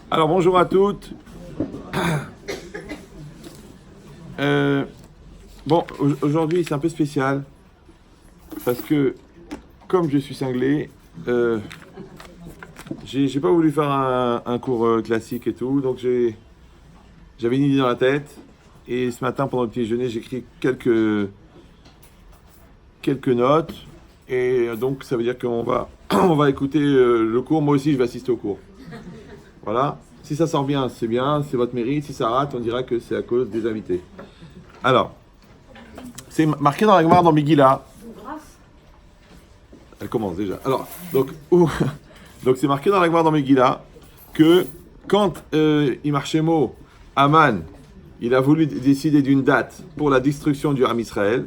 Alors bonjour à toutes. Bon, aujourd'hui c'est un peu spécial parce que comme je suis cinglé, j'ai pas voulu faire un cours classique et tout, donc j'avais une idée dans la tête et ce matin pendant le petit déjeuner j'ai écrit quelques notes et donc ça veut dire qu'on va on va écouter le cours. Moi aussi je vais assister au cours. Voilà. Si ça sort bien, c'est votre mérite. Si ça rate, on dira que c'est à cause des invités. Alors, c'est marqué dans la Gemara dans Megillah. Elle commence déjà. Alors, donc c'est marqué dans la Gemara dans Megillah que quand Imarchemo, Aman, il a voulu décider d'une date pour la destruction du Ham Israël,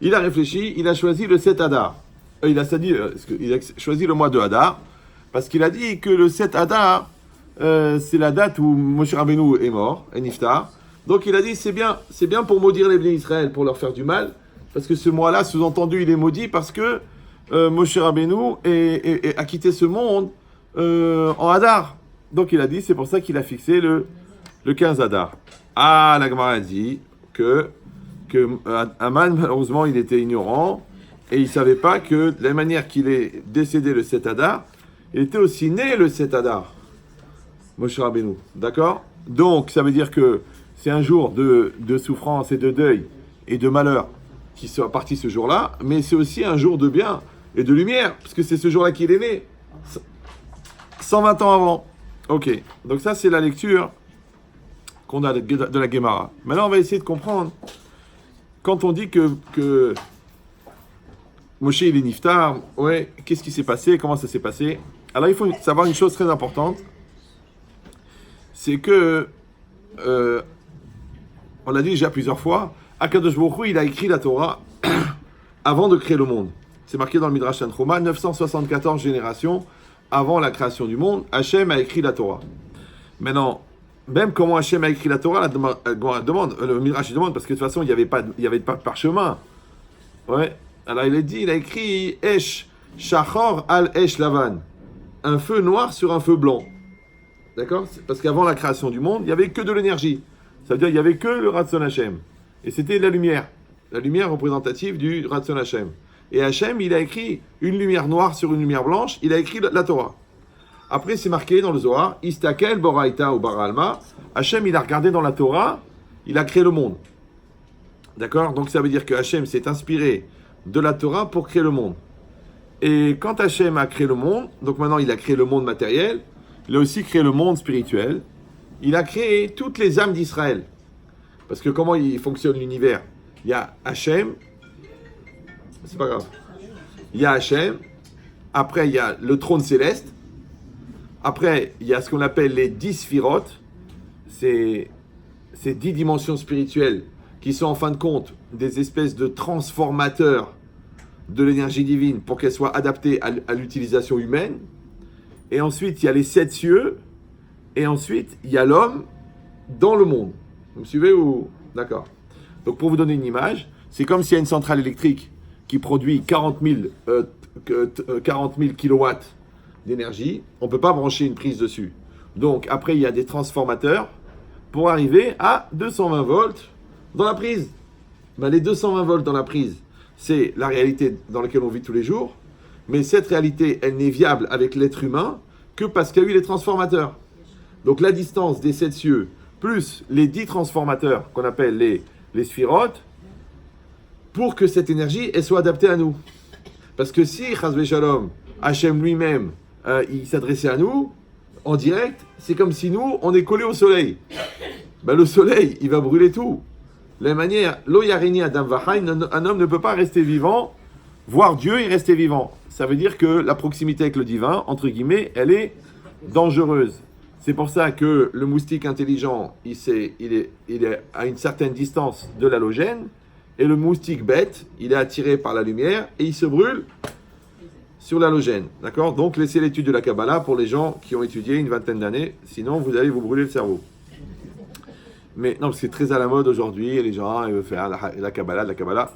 il a réfléchi, il a choisi le 7 Adar. Il a choisi le mois de Adar, parce qu'il a dit que le 7 Adar, c'est la date où Moshe Rabbeinu est mort, et Niftar. Donc il a dit c'est bien pour maudire les Bnei Israël, pour leur faire du mal, parce que ce mois-là, sous-entendu, il est maudit parce que Moshe Rabbeinu a quitté ce monde en Adar. Donc il a dit, c'est pour ça qu'il a fixé le 15 Adar. Ah, la Gemara a dit que Aman, malheureusement, il était ignorant, et il ne savait pas que de la manière qu'il est décédé le 7 Adar, il était aussi né le 7 Adar. Moshe Rabbeinu, d'accord? Donc, ça veut dire que c'est un jour de souffrance et de deuil et de malheur qui soit parti ce jour-là, mais c'est aussi un jour de bien et de lumière, parce que c'est ce jour-là qu'il est né, 120 ans avant. Ok, donc ça c'est la lecture qu'on a de la Gemara. Maintenant, on va essayer de comprendre, quand on dit que Moshe il est Niftar, ouais, qu'est-ce qui s'est passé, comment ça s'est passé? Alors, il faut savoir une chose très importante, c'est que, on l'a dit déjà plusieurs fois, Akadosh Baruch Hu, il a écrit la Torah avant de créer le monde. C'est marqué dans le Midrash Tanchuma, 974 générations avant la création du monde, Hachem a écrit la Torah. Maintenant, même comment Hachem a écrit la Torah, le Midrash demande, parce que de toute façon, il n'y avait pas de parchemin. Ouais. Alors il a écrit Esh Shachor al Esh Lavan, un feu noir sur un feu blanc. D'accord? Parce qu'avant la création du monde, il n'y avait que de l'énergie. Ça veut dire qu'il n'y avait que le Ratzon Hashem. Et c'était la lumière représentative du Ratzon Hashem. Et Hashem, il a écrit une lumière noire sur une lumière blanche, il a écrit la Torah. Après, c'est marqué dans le Zohar, Istakel Boraita ou Bara Alma. Hashem, il a regardé dans la Torah, il a créé le monde. D'accord? Donc ça veut dire que Hashem s'est inspiré de la Torah pour créer le monde. Et quand Hashem a créé le monde, donc maintenant il a créé le monde matériel, il a aussi créé le monde spirituel. Il a créé toutes les âmes d'Israël. Parce que comment il fonctionne l'univers? Il y a Hachem. C'est pas grave. Il y a Hachem. Après, il y a le trône céleste. Après, il y a ce qu'on appelle les 10 sphirotes. C'est 10 dimensions spirituelles qui sont en fin de compte des espèces de transformateurs de l'énergie divine pour qu'elle soit adaptée à l'utilisation humaine. Et ensuite, il y a les 7 cieux. Et ensuite, il y a l'homme dans le monde. Vous me suivez ou... D'accord. Donc, pour vous donner une image, c'est comme s'il y a une centrale électrique qui produit 40 000 kilowatts d'énergie. On ne peut pas brancher une prise dessus. Donc, après, il y a des transformateurs pour arriver à 220 volts dans la prise. Ben, les 220 volts dans la prise, c'est la réalité dans laquelle on vit tous les jours. Mais cette réalité, elle n'est viable avec l'être humain que parce qu'il y a eu les transformateurs. Donc la distance des 7 cieux, plus les 10 transformateurs qu'on appelle les sphirotes, pour que cette énergie elle soit adaptée à nous. Parce que si, Chazvé Shalom, Hachem lui-même, il s'adressait à nous, en direct, c'est comme si nous, on est collés au soleil. Ben, le soleil, il va brûler tout. De la manière, Lo Yarini Adam Vachain, un homme ne peut pas rester vivant, voir Dieu et rester vivant. Ça veut dire que la proximité avec le divin, entre guillemets, elle est dangereuse. C'est pour ça que le moustique intelligent, il est à une certaine distance de l'halogène, et le moustique bête, il est attiré par la lumière, et il se brûle sur l'halogène. D'accord? Donc, laissez l'étude de la Kabbalah pour les gens qui ont étudié une vingtaine d'années, sinon vous allez vous brûler le cerveau. Mais non, parce que c'est très à la mode aujourd'hui, et les gens ils veulent faire la Kabbalah.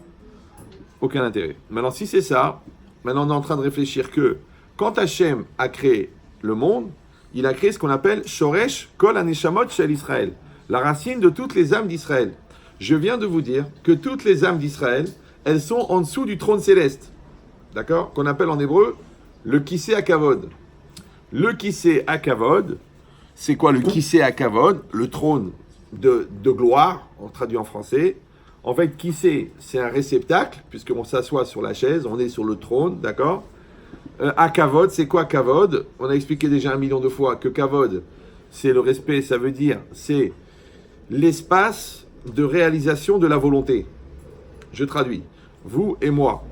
Aucun intérêt. Maintenant, si c'est ça, maintenant on est en train de réfléchir que quand Hachem a créé le monde, il a créé ce qu'on appelle Shoresh Kol Aneshamot Shel Israël, la racine de toutes les âmes d'Israël. Je viens de vous dire que toutes les âmes d'Israël, elles sont en dessous du trône céleste, d'accord, qu'on appelle en hébreu le Kisei HaKavod. Le Kisei HaKavod, c'est quoi le Kisei HaKavod? Le trône de gloire, on traduit en français. En fait, Kisei, c'est un réceptacle, puisqu'on s'assoit sur la chaise, on est sur le trône, d'accord. HaKavod, c'est quoi Kavod? On a expliqué déjà 1 million de fois que Kavod, c'est le respect, ça veut dire, c'est l'espace de réalisation de la volonté. Je traduis. Vous et moi,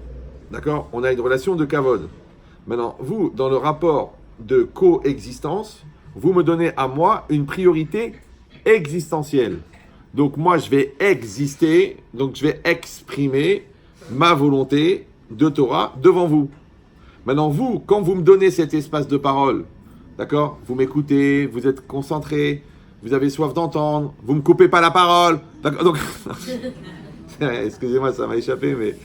d'accord? On a une relation de Kavod. Maintenant, vous, dans le rapport de coexistence, vous me donnez à moi une priorité existentielle. Donc moi, je vais exister, donc je vais exprimer ma volonté de Torah devant vous. Maintenant, vous, quand vous me donnez cet espace de parole, d'accord, vous m'écoutez, vous êtes concentré, vous avez soif d'entendre, vous ne me coupez pas la parole, d'accord, donc, excusez-moi, ça m'a échappé, mais,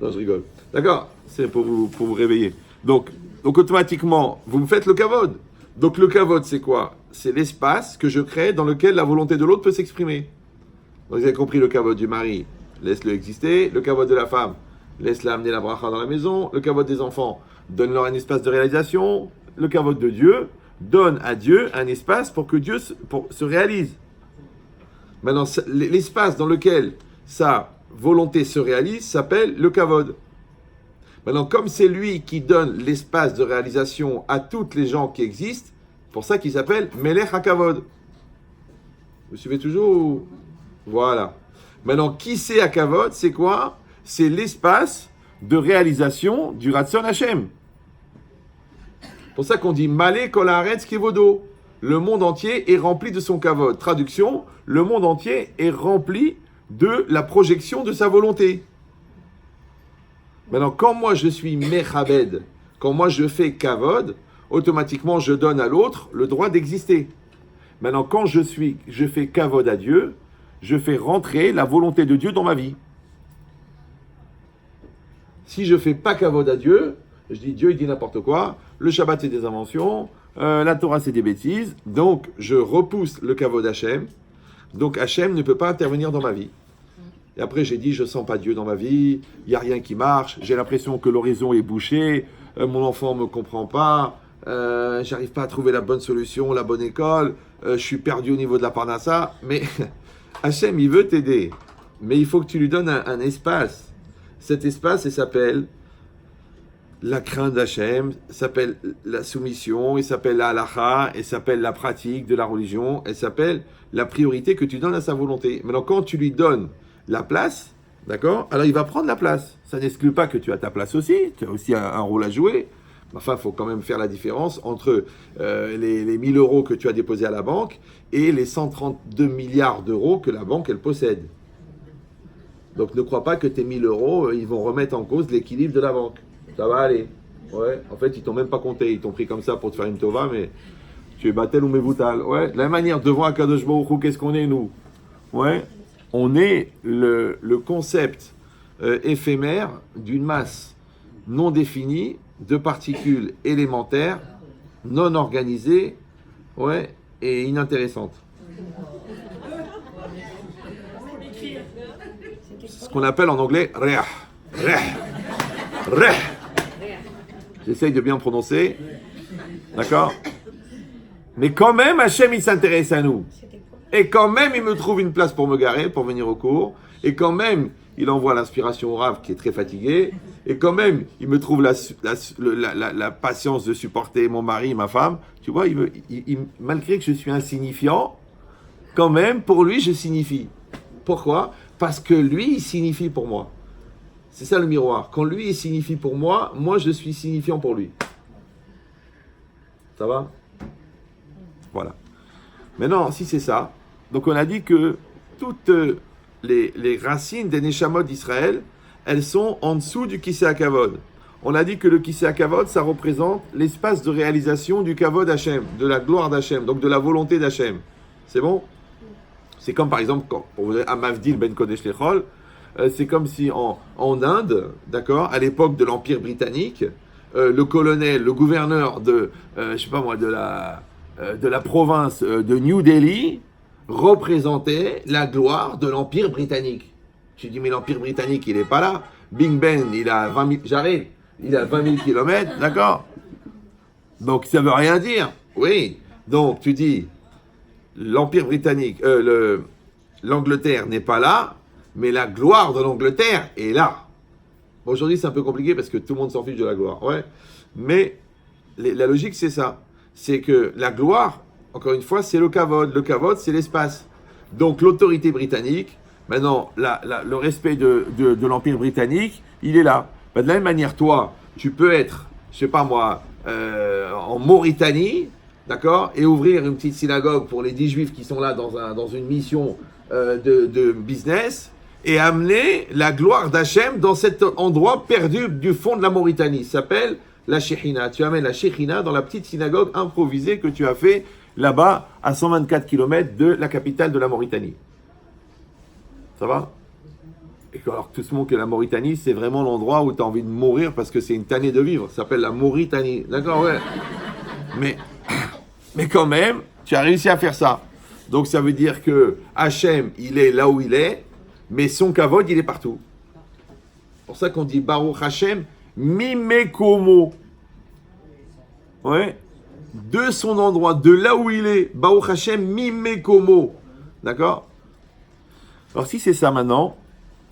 non, je rigole, d'accord, c'est pour vous réveiller. Donc automatiquement, vous me faites le kavod. Donc le kavod, c'est quoi? C'est l'espace que je crée dans lequel la volonté de l'autre peut s'exprimer. Donc vous avez compris, le kavod du mari, laisse-le exister, le kavod de la femme, laisse-la amener la bracha dans la maison. Le kavod des enfants, donne-leur un espace de réalisation. Le kavod de Dieu, donne à Dieu un espace pour que Dieu se réalise. Maintenant, l'espace dans lequel sa volonté se réalise s'appelle le kavod. Maintenant, comme c'est lui qui donne l'espace de réalisation à toutes les gens qui existent, pour ça qu'il s'appelle Melech HaKavod. Vous suivez toujours? Voilà. Maintenant, Kisei HaKavod, c'est quoi? C'est l'espace de réalisation du Ratzon Hashem. C'est pour ça qu'on dit Malé Kol Haaretz Kevodo. Le monde entier est rempli de son kavod. Traduction, le monde entier est rempli de la projection de sa volonté. Maintenant, quand moi je suis mechabed, quand moi je fais kavod, automatiquement je donne à l'autre le droit d'exister. Maintenant, quand je fais kavod à Dieu, je fais rentrer la volonté de Dieu dans ma vie. Si je fais pas kavod à Dieu, je dis Dieu il dit n'importe quoi, le Shabbat c'est des inventions, la Torah c'est des bêtises, donc je repousse le kavod Hashem, donc Hashem ne peut pas intervenir dans ma vie. Et après j'ai dit je sens pas Dieu dans ma vie, il n'y a rien qui marche, j'ai l'impression que l'horizon est bouché, mon enfant me comprend pas, j'arrive pas à trouver la bonne solution, la bonne école, je suis perdu au niveau de la parnassa, mais Hashem il veut t'aider, mais il faut que tu lui donnes un espace. Cet espace, il s'appelle la crainte d'Hachem, s'appelle la soumission, il s'appelle la halacha, il s'appelle la pratique de la religion, il s'appelle la priorité que tu donnes à sa volonté. Maintenant, quand tu lui donnes la place, d'accord, alors il va prendre la place. Ça n'exclut pas que tu as ta place aussi, tu as aussi un rôle à jouer. Enfin, il faut quand même faire la différence entre les 1000 euros que tu as déposés à la banque et les 132 milliards d'euros que la banque, elle possède. Donc ne crois pas que tes 1000 euros, ils vont remettre en cause l'équilibre de la banque. Ça va aller. Ouais. En fait, ils t'ont même pas compté. Ils t'ont pris comme ça pour te faire une tova, mais tu es battel ou mevoutal. Ouais. De la même manière, devant Akadosh Baruch Hu, qu'est-ce qu'on est, nous? Ouais. On est le concept éphémère d'une masse non définie de particules élémentaires, non organisées, ouais, et inintéressantes. Ce qu'on appelle en anglais Reah. J'essaye de bien prononcer. D'accord? Mais quand même, Hachem, il s'intéresse à nous. Et quand même, il me trouve une place pour me garer, pour venir au cours. Et quand même, il envoie l'inspiration au Rav qui est très fatigué. Et quand même, il me trouve la patience de supporter mon mari, ma femme. Tu vois, malgré que je suis insignifiant, quand même, pour lui, je signifie. Pourquoi? Parce que lui, il signifie pour moi. C'est ça le miroir. Quand lui, il signifie pour moi, moi, je suis signifiant pour lui. Ça va? Voilà. Maintenant, si c'est ça, donc on a dit que toutes les racines des Neshamot d'Israël, elles sont en dessous du Kisei HaKavod. On a dit que le Kisei HaKavod, ça représente l'espace de réalisation du Kavod Hashem, de la gloire d'Hashem, donc de la volonté d'Hashem. C'est bon? C'est comme par exemple, pour vous dire, à Mavdil ben Kodesh Lechol, c'est comme si en Inde, d'accord, à l'époque de l'Empire britannique, le colonel, le gouverneur de, je sais pas moi, de la province de New Delhi, représentait la gloire de l'Empire britannique. J'ai dit, mais l'Empire britannique, il n'est pas là. Big Ben, il a 20 000, j'arrive, il a 20 000 kilomètres, d'accord? Donc, ça veut rien dire. Oui. Donc, tu dis, l'Empire britannique, l'Angleterre n'est pas là, mais la gloire de l'Angleterre est là. Bon, aujourd'hui, c'est un peu compliqué parce que tout le monde s'en fiche de la gloire. Ouais. Mais la logique, c'est ça. C'est que la gloire, encore une fois, c'est le kavod. Le kavod, c'est l'espace. Donc, l'autorité britannique, maintenant, le respect de l'Empire britannique, il est là. Ben, de la même manière, toi, tu peux être, je sais pas moi, en Mauritanie, d'accord, et ouvrir une petite synagogue pour les 10 juifs qui sont là dans une mission de business, et amener la gloire d'Hachem dans cet endroit perdu du fond de la Mauritanie. Ça s'appelle la Shekhinah. Tu amènes la Shekhinah dans la petite synagogue improvisée que tu as fait là-bas, à 124 km de la capitale de la Mauritanie. Ça va? Et alors tout ce monde que la Mauritanie, c'est vraiment l'endroit où tu as envie de mourir parce que c'est une tannée de vivre. Ça s'appelle la Mauritanie. D'accord, ouais. Mais quand même, tu as réussi à faire ça. Donc ça veut dire que Hachem, il est là où il est, mais son kavod, il est partout. C'est pour ça qu'on dit Baruch Hachem Mimekomo. Ouais. De son endroit, de là où il est. Baruch Hachem Mimekomo. D'accord? Alors si c'est ça maintenant,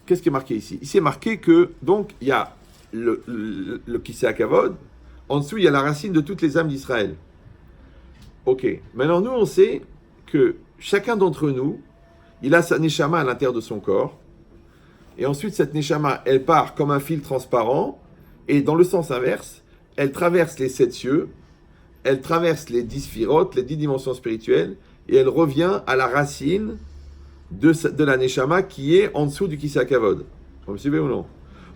qu'est-ce qui est marqué ici? Ici est marqué que, donc, il y a le Kisei Kavod, en dessous, il y a la racine de toutes les âmes d'Israël. Ok. Maintenant, nous, on sait que chacun d'entre nous, il a sa neshama à l'intérieur de son corps, et ensuite, cette neshama, elle part comme un fil transparent, et dans le sens inverse, elle traverse les 7 cieux, elle traverse les 10 sphirotes, les 10 dimensions spirituelles, et elle revient à la racine de la neshama qui est en dessous du Kisei Kavod. Vous me suivez ou non?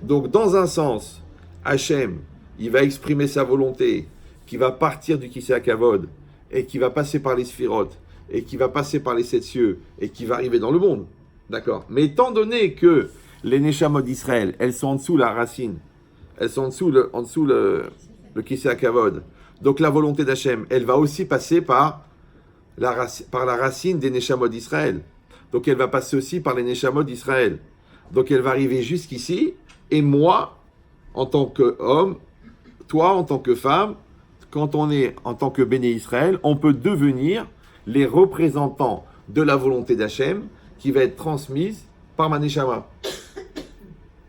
Donc, dans un sens, Hachem, il va exprimer sa volonté, qui va partir du Kisei Kavod, et qui va passer par les sphirotes, et qui va passer par les 7 cieux, et qui va arriver dans le monde. D'accord? Mais étant donné que les neshamot d'Israël, elles sont en dessous la racine, elles sont en dessous le Kisei Kavod, donc la volonté d'Hachem, elle va aussi passer par la racine des neshamot d'Israël. Donc elle va passer aussi par les neshamot d'Israël. Donc elle va arriver jusqu'ici, et moi, en tant qu'homme, toi en tant que femme, quand on est en tant que béné Israël, on peut devenir les représentants de la volonté d'Hachem qui va être transmise par ma neshama.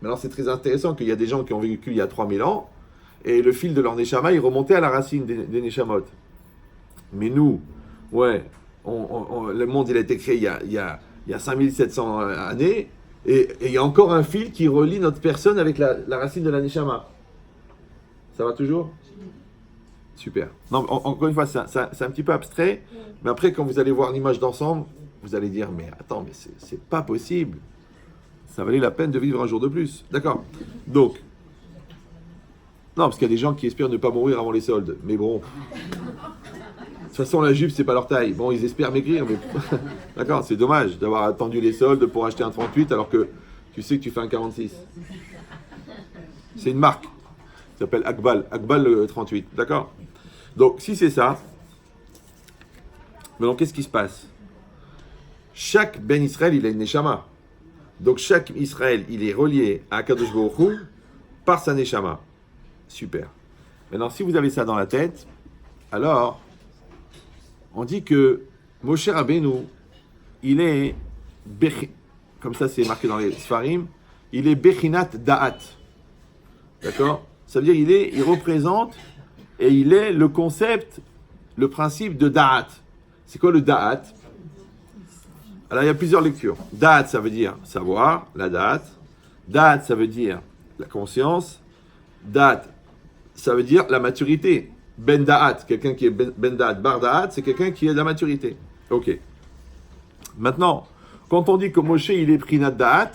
Maintenant c'est très intéressant qu'il y a des gens qui ont vécu il y a 3000 ans, et le fil de leur neshama, il remontait à la racine des neshamot. Mais nous, ouais, le monde il a été créé il y a 5700 années, et il y a encore un fil qui relie notre personne avec la racine de la neshama. Ça va toujours? Super. Non, encore une fois, c'est un petit peu abstrait, mais après, quand vous allez voir l'image d'ensemble, vous allez dire, mais attends, mais c'est pas possible. Ça valait la peine de vivre un jour de plus. D'accord? Donc, non, parce qu'il y a des gens qui espèrent ne pas mourir avant les soldes, mais bon... De toute façon, la jupe, c'est pas leur taille. Bon, ils espèrent maigrir, mais... D'accord, c'est dommage d'avoir attendu les soldes pour acheter un 38 alors que tu sais que tu fais un 46. C'est une marque. Ça s'appelle Akbal. Akbal le 38. D'accord? Donc, si c'est ça, maintenant, qu'est-ce qui se passe? Chaque Ben Israël, il a une neshama. Donc, chaque Israël, il est relié à Akadosh Baruch Hu par sa neshama. Super. Maintenant, si vous avez ça dans la tête, alors... On dit que Moshe Rabbeinu, il est, comme ça c'est marqué dans les Sfarim, il est Bechinat Da'at. D'accord? Ça veut dire il représente et il est le concept, le principe de Da'at. C'est quoi le Da'at? Alors il y a plusieurs lectures. Da'at, ça veut dire savoir, la Da'at. Da'at, ça veut dire la conscience. Da'at, ça veut dire la maturité. Ben Da'at, quelqu'un qui est Ben Da'at, Bar Da'at, c'est quelqu'un qui a de la maturité. Ok. Maintenant, quand on dit que Moshe, il est Prinat Da'at,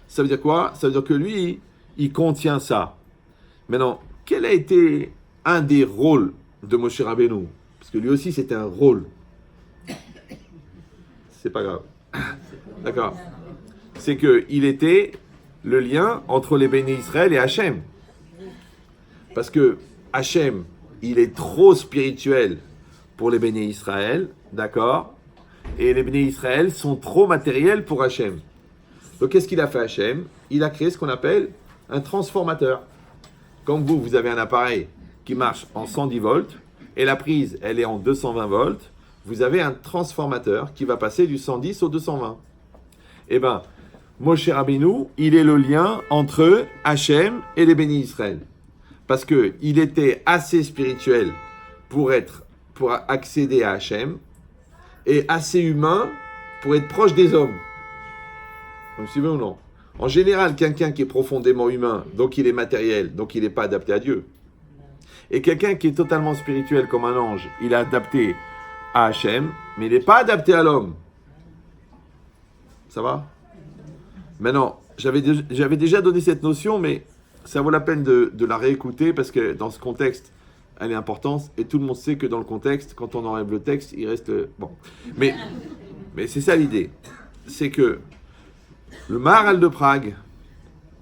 ça veut dire quoi? Ça veut dire que lui, il contient ça. Maintenant, quel a été un des rôles de Moshe Rabbeinu? Parce que lui aussi, c'était un rôle. C'est pas grave. D'accord. C'est qu'il était le lien entre les bénis Israël et Hachem. Parce que Hachem, il est trop spirituel pour les béné Israël, d'accord? Et les béné Israël sont trop matériels pour Hachem. Donc qu'est-ce qu'il a fait Hachem? Il a créé ce qu'on appelle un transformateur. Comme vous avez un appareil qui marche en 110 volts et la prise, elle est en 220 volts, vous avez un transformateur qui va passer du 110 au 220. Eh bien, Moshe Rabbeinu, il est le lien entre Hachem et les bénis Israël. Parce qu'il était assez spirituel pour accéder à Hachem et assez humain pour être proche des hommes. Vous me suivez ou non? En général, quelqu'un qui est profondément humain, donc il est matériel, donc il n'est pas adapté à Dieu. Et quelqu'un qui est totalement spirituel comme un ange, il est adapté à Hachem, mais il n'est pas adapté à l'homme. Ça va? Maintenant, j'avais déjà donné cette notion, mais ça vaut la peine de la réécouter parce que dans ce contexte, elle est importante et tout le monde sait que dans le contexte, quand on enlève le texte, il reste... Bon. Mais c'est ça l'idée. C'est que le Maharal de Prague,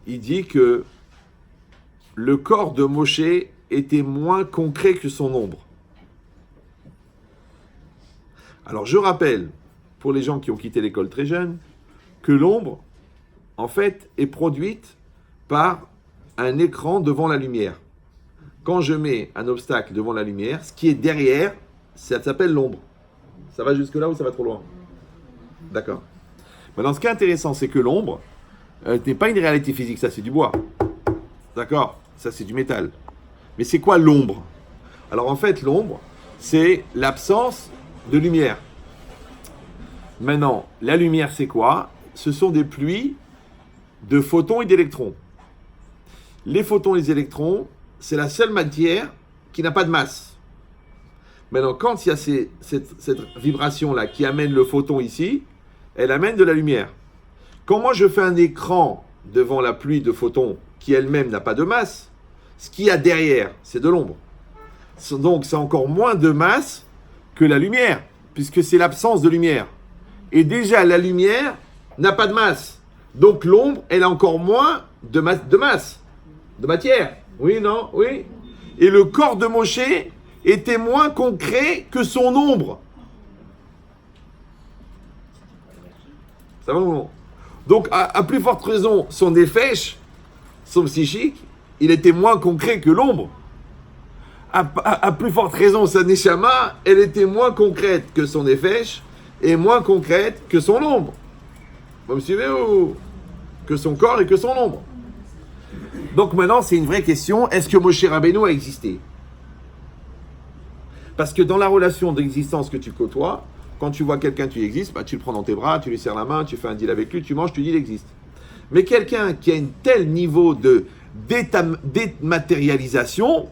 il dit que le corps de Moshe était moins concret que son ombre. Alors je rappelle, pour les gens qui ont quitté l'école très jeunes, que l'ombre, en fait, est produite par un écran devant la lumière. Quand je mets un obstacle devant la lumière, ce qui est derrière, ça s'appelle l'ombre. Ça va jusque là ou ça va trop loin? D'accord. Maintenant, ce qui est intéressant, c'est que l'ombre n'est pas une réalité physique, ça c'est du bois. D'accord? Ça c'est du métal. Mais c'est quoi l'ombre? Alors en fait, l'ombre, c'est l'absence de lumière. Maintenant, la lumière, c'est quoi? Ce sont des pluies de photons et d'électrons. Les photons et les électrons, c'est la seule matière qui n'a pas de masse. Maintenant, quand il y a cette vibration-là qui amène le photon ici, elle amène de la lumière. Quand moi je fais un écran devant la pluie de photons qui elle-même n'a pas de masse, ce qu'il y a derrière, c'est de l'ombre. Donc c'est encore moins de masse que la lumière, puisque c'est l'absence de lumière. Et déjà, la lumière n'a pas de masse. Donc l'ombre, elle a encore moins de masse, de matière. Oui, non, oui. Et le corps de Moshe était moins concret que son ombre. Ça va ou non? Donc, à plus forte raison, son nefesh, son psychique, il était moins concret que l'ombre. À plus forte raison, sa neshama, elle était moins concrète que son nefesh et moins concrète que son ombre. Vous me suivez ou que son corps et que son ombre. Donc maintenant, c'est une vraie question. Est-ce que Moshe Rabbeinu a existé? Parce que dans la relation d'existence que tu côtoies, quand tu vois quelqu'un, tu existes, bah, tu le prends dans tes bras, tu lui serres la main, tu fais un deal avec lui, tu manges, tu dis il existe. Mais quelqu'un qui a un tel niveau de dématérialisation,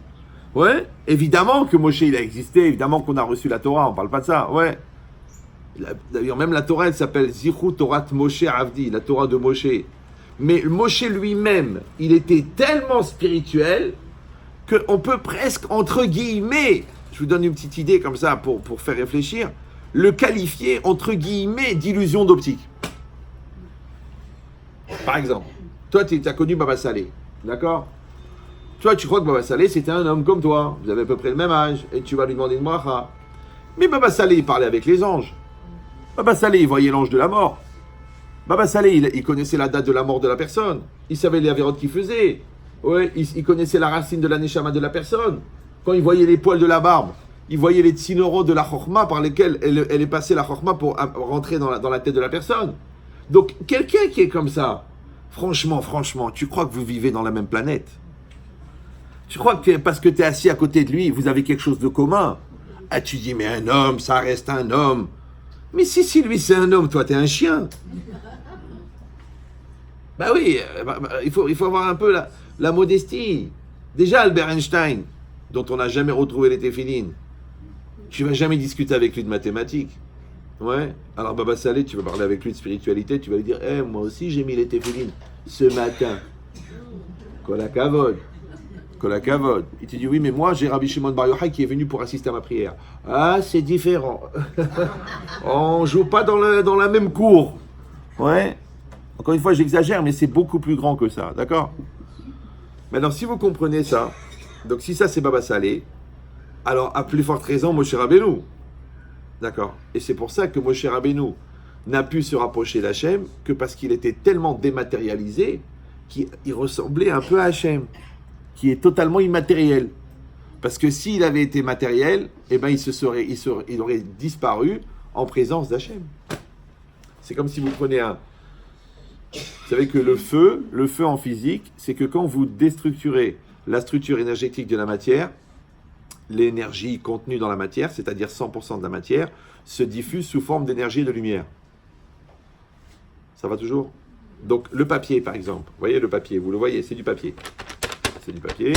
ouais, évidemment que Moshe il a existé, évidemment qu'on a reçu la Torah, on ne parle pas de ça, ouais. D'ailleurs, même la Torah, elle s'appelle Zichru Torat Moshe Avdi, la Torah de Moshe. Mais Moshe lui-même, il était tellement spirituel qu'on peut presque, entre guillemets, je vous donne une petite idée comme ça pour faire réfléchir, le qualifier, entre guillemets, d'illusion d'optique. Par exemple, toi, tu as connu Baba Salé, d'accord? Toi, tu crois que Baba Salé, c'était un homme comme toi, vous avez à peu près le même âge, et tu vas lui demander une bracha. Mais Baba Salé, il parlait avec les anges. Baba Salé, il voyait l'ange de la mort. Baba Salé, il connaissait la date de la mort de la personne. Il savait les avérotes qu'il faisait. Ouais, il connaissait la racine de la neshama de la personne. Quand il voyait les poils de la barbe, il voyait les tsinoro de la chorma par lesquels elle est passée la chorma pour rentrer dans la tête de la personne. Donc, quelqu'un qui est comme ça, franchement, tu crois que vous vivez dans la même planète? Tu crois que parce que tu es assis à côté de lui, vous avez quelque chose de commun? Ah, tu dis, mais un homme, ça reste un homme. Mais si lui c'est un homme, toi t'es un chien. Bah oui, il faut avoir un peu la modestie. Déjà Albert Einstein, dont on n'a jamais retrouvé les téphilines, tu vas jamais discuter avec lui de mathématiques. Ouais. Alors Baba Salé, tu vas parler avec lui de spiritualité, tu vas lui dire, moi aussi j'ai mis les téphilines ce matin. Kolakavod. Il te dit, oui, mais moi j'ai Rabbi Shimon Bar Yochai qui est venu pour assister à ma prière. Ah, c'est différent. On joue pas dans la même cour. Ouais. Encore une fois, j'exagère, mais c'est beaucoup plus grand que ça, d'accord? Maintenant, si vous comprenez ça, Donc si ça c'est Baba Salé, alors à plus forte raison Moshe Rabbeinu. D'accord. Et c'est pour ça que Moshe Rabbeinu n'a pu se rapprocher d'Hachem que parce qu'il était tellement dématérialisé qu'il ressemblait un peu à Hachem, qui est totalement immatériel. Parce que s'il avait été matériel, eh ben il aurait disparu en présence d'Hachem. C'est comme si vous prenez un... Vous savez que le feu en physique, c'est que quand vous déstructurez la structure énergétique de la matière, l'énergie contenue dans la matière, c'est-à-dire 100% de la matière, se diffuse sous forme d'énergie et de lumière. Ça va toujours? Donc le papier, par exemple. Vous voyez le papier, vous le voyez, c'est du papier. C'est du papier.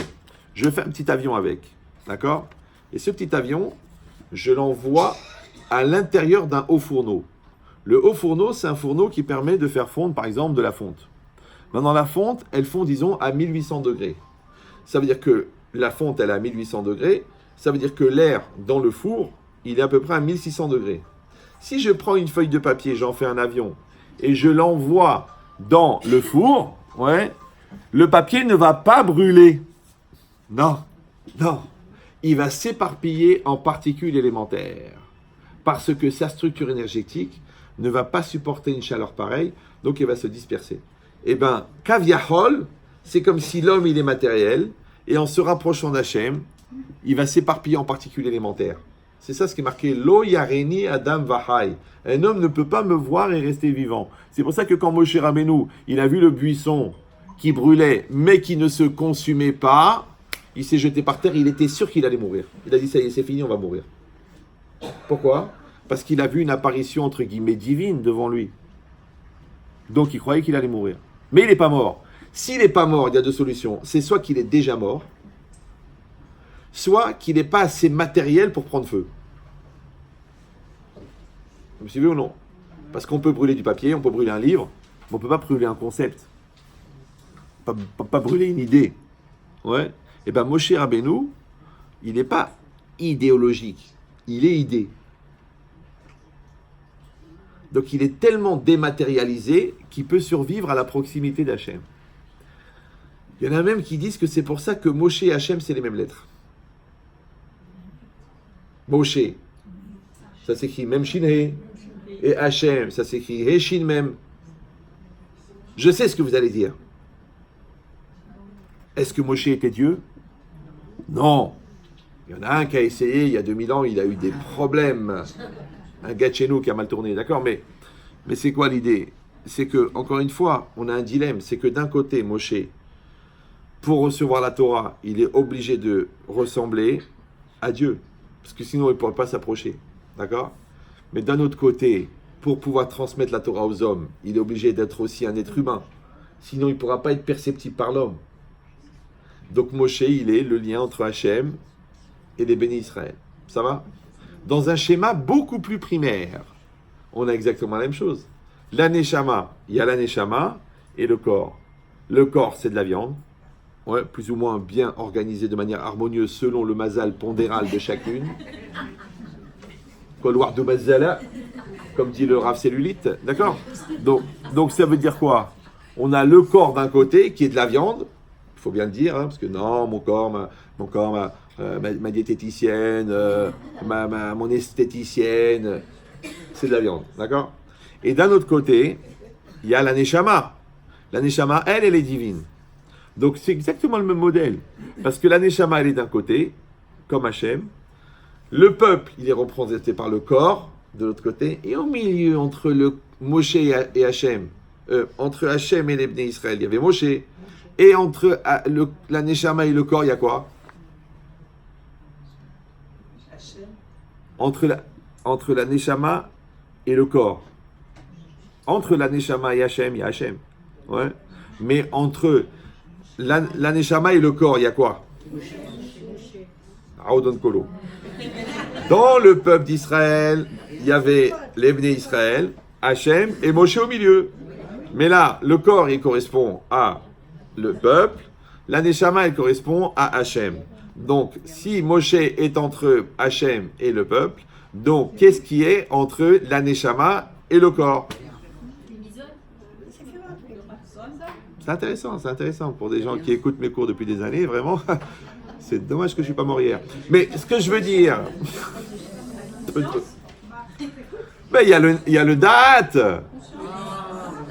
Je fais un petit avion avec, d'accord? Et ce petit avion, je l'envoie à l'intérieur d'un haut fourneau. Le haut fourneau, c'est un fourneau qui permet de faire fondre, par exemple, de la fonte. Maintenant, la fonte, elle fond, disons, à 1800 degrés. Ça veut dire que la fonte, elle est à 1800 degrés. Ça veut dire que l'air dans le four, il est à peu près à 1600 degrés. Si je prends une feuille de papier, j'en fais un avion, et je l'envoie dans le four, ouais, le papier ne va pas brûler. Non, non. Il va s'éparpiller en particules élémentaires. Parce que sa structure énergétique ne va pas supporter une chaleur pareille, donc il va se disperser. Eh bien, Kaviahol, c'est comme si l'homme, il est matériel, et en se rapprochant d'Hachem, il va s'éparpiller en particules élémentaires. C'est ça ce qui est marqué, Lo Yareni Adam Vahai. Un homme ne peut pas me voir et rester vivant. C'est pour ça que quand Moshe Rabbeinu, il a vu le buisson qui brûlait, mais qui ne se consumait pas, il s'est jeté par terre, il était sûr qu'il allait mourir. Il a dit, ça y est, c'est fini, on va mourir. Pourquoi? Parce qu'il a vu une apparition, entre guillemets, divine devant lui. Donc il croyait qu'il allait mourir. Mais il n'est pas mort. S'il n'est pas mort, il y a deux solutions. C'est soit qu'il est déjà mort, soit qu'il n'est pas assez matériel pour prendre feu. Vous me suivez ou non? Parce qu'on peut brûler du papier, on peut brûler un livre, mais on ne peut pas brûler un concept. Pas brûler une idée. Ouais. Et bien Moshe Rabbeinu, il n'est pas idéologique, il est idée. Donc il est tellement dématérialisé qu'il peut survivre à la proximité d'Hachem. Il y en a même qui disent que c'est pour ça que Moshe et Hachem, c'est les mêmes lettres. Moshe, ça s'écrit même Shinhe, et Hachem, ça s'écrit Heshin même. Je sais ce que vous allez dire. Est-ce que Moshe était Dieu? Non. Il y en a un qui a essayé, il y a 2000 ans, il a eu des problèmes. Un gars de chez nous qui a mal tourné, d'accord? Mais c'est quoi l'idée? C'est que, encore une fois, on a un dilemme. C'est que d'un côté, Moshe, pour recevoir la Torah, il est obligé de ressembler à Dieu. Parce que sinon, il ne pourrait pas s'approcher. D'accord? Mais d'un autre côté, pour pouvoir transmettre la Torah aux hommes, il est obligé d'être aussi un être humain. Sinon, il ne pourra pas être perceptible par l'homme. Donc Moshe, il est le lien entre Hachem et les bénis Israël. Ça va? Dans un schéma beaucoup plus primaire, on a exactement la même chose. L'aneshama, il y a l'aneshama et le corps. Le corps, c'est de la viande, ouais, plus ou moins bien organisé de manière harmonieuse selon le mazal pondéral de chacune. Couloir de mazala, comme dit le Rav Cellulite, d'accord? Donc ça veut dire quoi? On a le corps d'un côté qui est de la viande, il faut bien le dire, hein, parce que non, mon corps, ma diététicienne, mon esthéticienne, c'est de la viande, d'accord? Et d'un autre côté, il y a la neshama. La neshama, elle est divine. Donc c'est exactement le même modèle. Parce que la neshama, elle est d'un côté, comme Hachem. Le peuple, il est représenté par le corps, de l'autre côté. Et au milieu, entre le Moshe et Hachem, entre Hachem et les Bnei Israël, il y avait Moshe. Et entre la neshama et le corps, il y a quoi? Entre la neshama et le corps. Entre la neshama et Hachem, il y a Hachem. Ouais. Mais entre la neshama et le corps, il y a quoi? Aodon Kolo. Dans le peuple d'Israël, il y avait les Bnei Israël, Hachem et Moshe au milieu. Mais là, le corps, il correspond à le peuple. La neshama, elle correspond à Hachem. Donc, si Moshe est entre Hachem et le peuple, donc, qu'est-ce qui est entre la neshama et le corps? C'est intéressant pour des gens qui écoutent mes cours depuis des années, vraiment. C'est dommage que je ne suis pas mort hier. Mais ce que je veux dire... Mais il y a le date.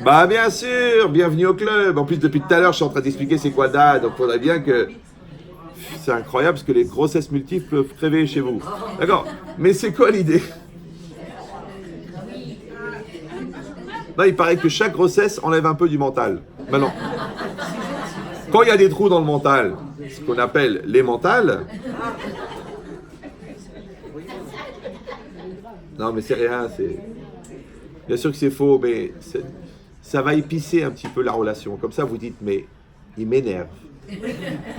Bah bien sûr, bienvenue au club. En plus, depuis tout à l'heure, je suis en train d'expliquer c'est quoi date. Donc il faudrait bien que... C'est incroyable parce que les grossesses multiples peuvent réveiller chez vous. D'accord. Mais c'est quoi l'idée? Là, il paraît que chaque grossesse enlève un peu du mental. Maintenant, quand il y a des trous dans le mental, ce qu'on appelle les mentales... Non, mais c'est rien, c'est... Bien sûr que c'est faux, mais ça va épicer un petit peu la relation. Comme ça, vous dites, mais il m'énerve.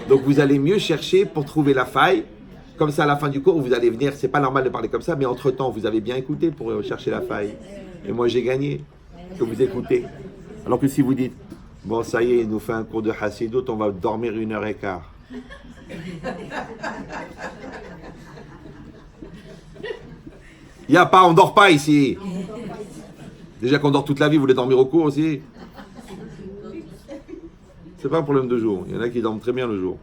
Donc, vous allez mieux chercher pour trouver la faille. Comme ça, à la fin du cours, vous allez venir, c'est pas normal de parler comme ça, mais entre-temps, vous avez bien écouté pour chercher la faille. Et moi, j'ai gagné, que vous écoutez. Alors que si vous dites, bon, ça y est, il nous fait un cours de Hassidut, on va dormir 1h15. Il n'y a pas, on dort pas ici. Déjà qu'on dort toute la vie, vous voulez dormir au cours aussi? C'est pas un problème de jour. Il y en a qui dorment très bien le jour.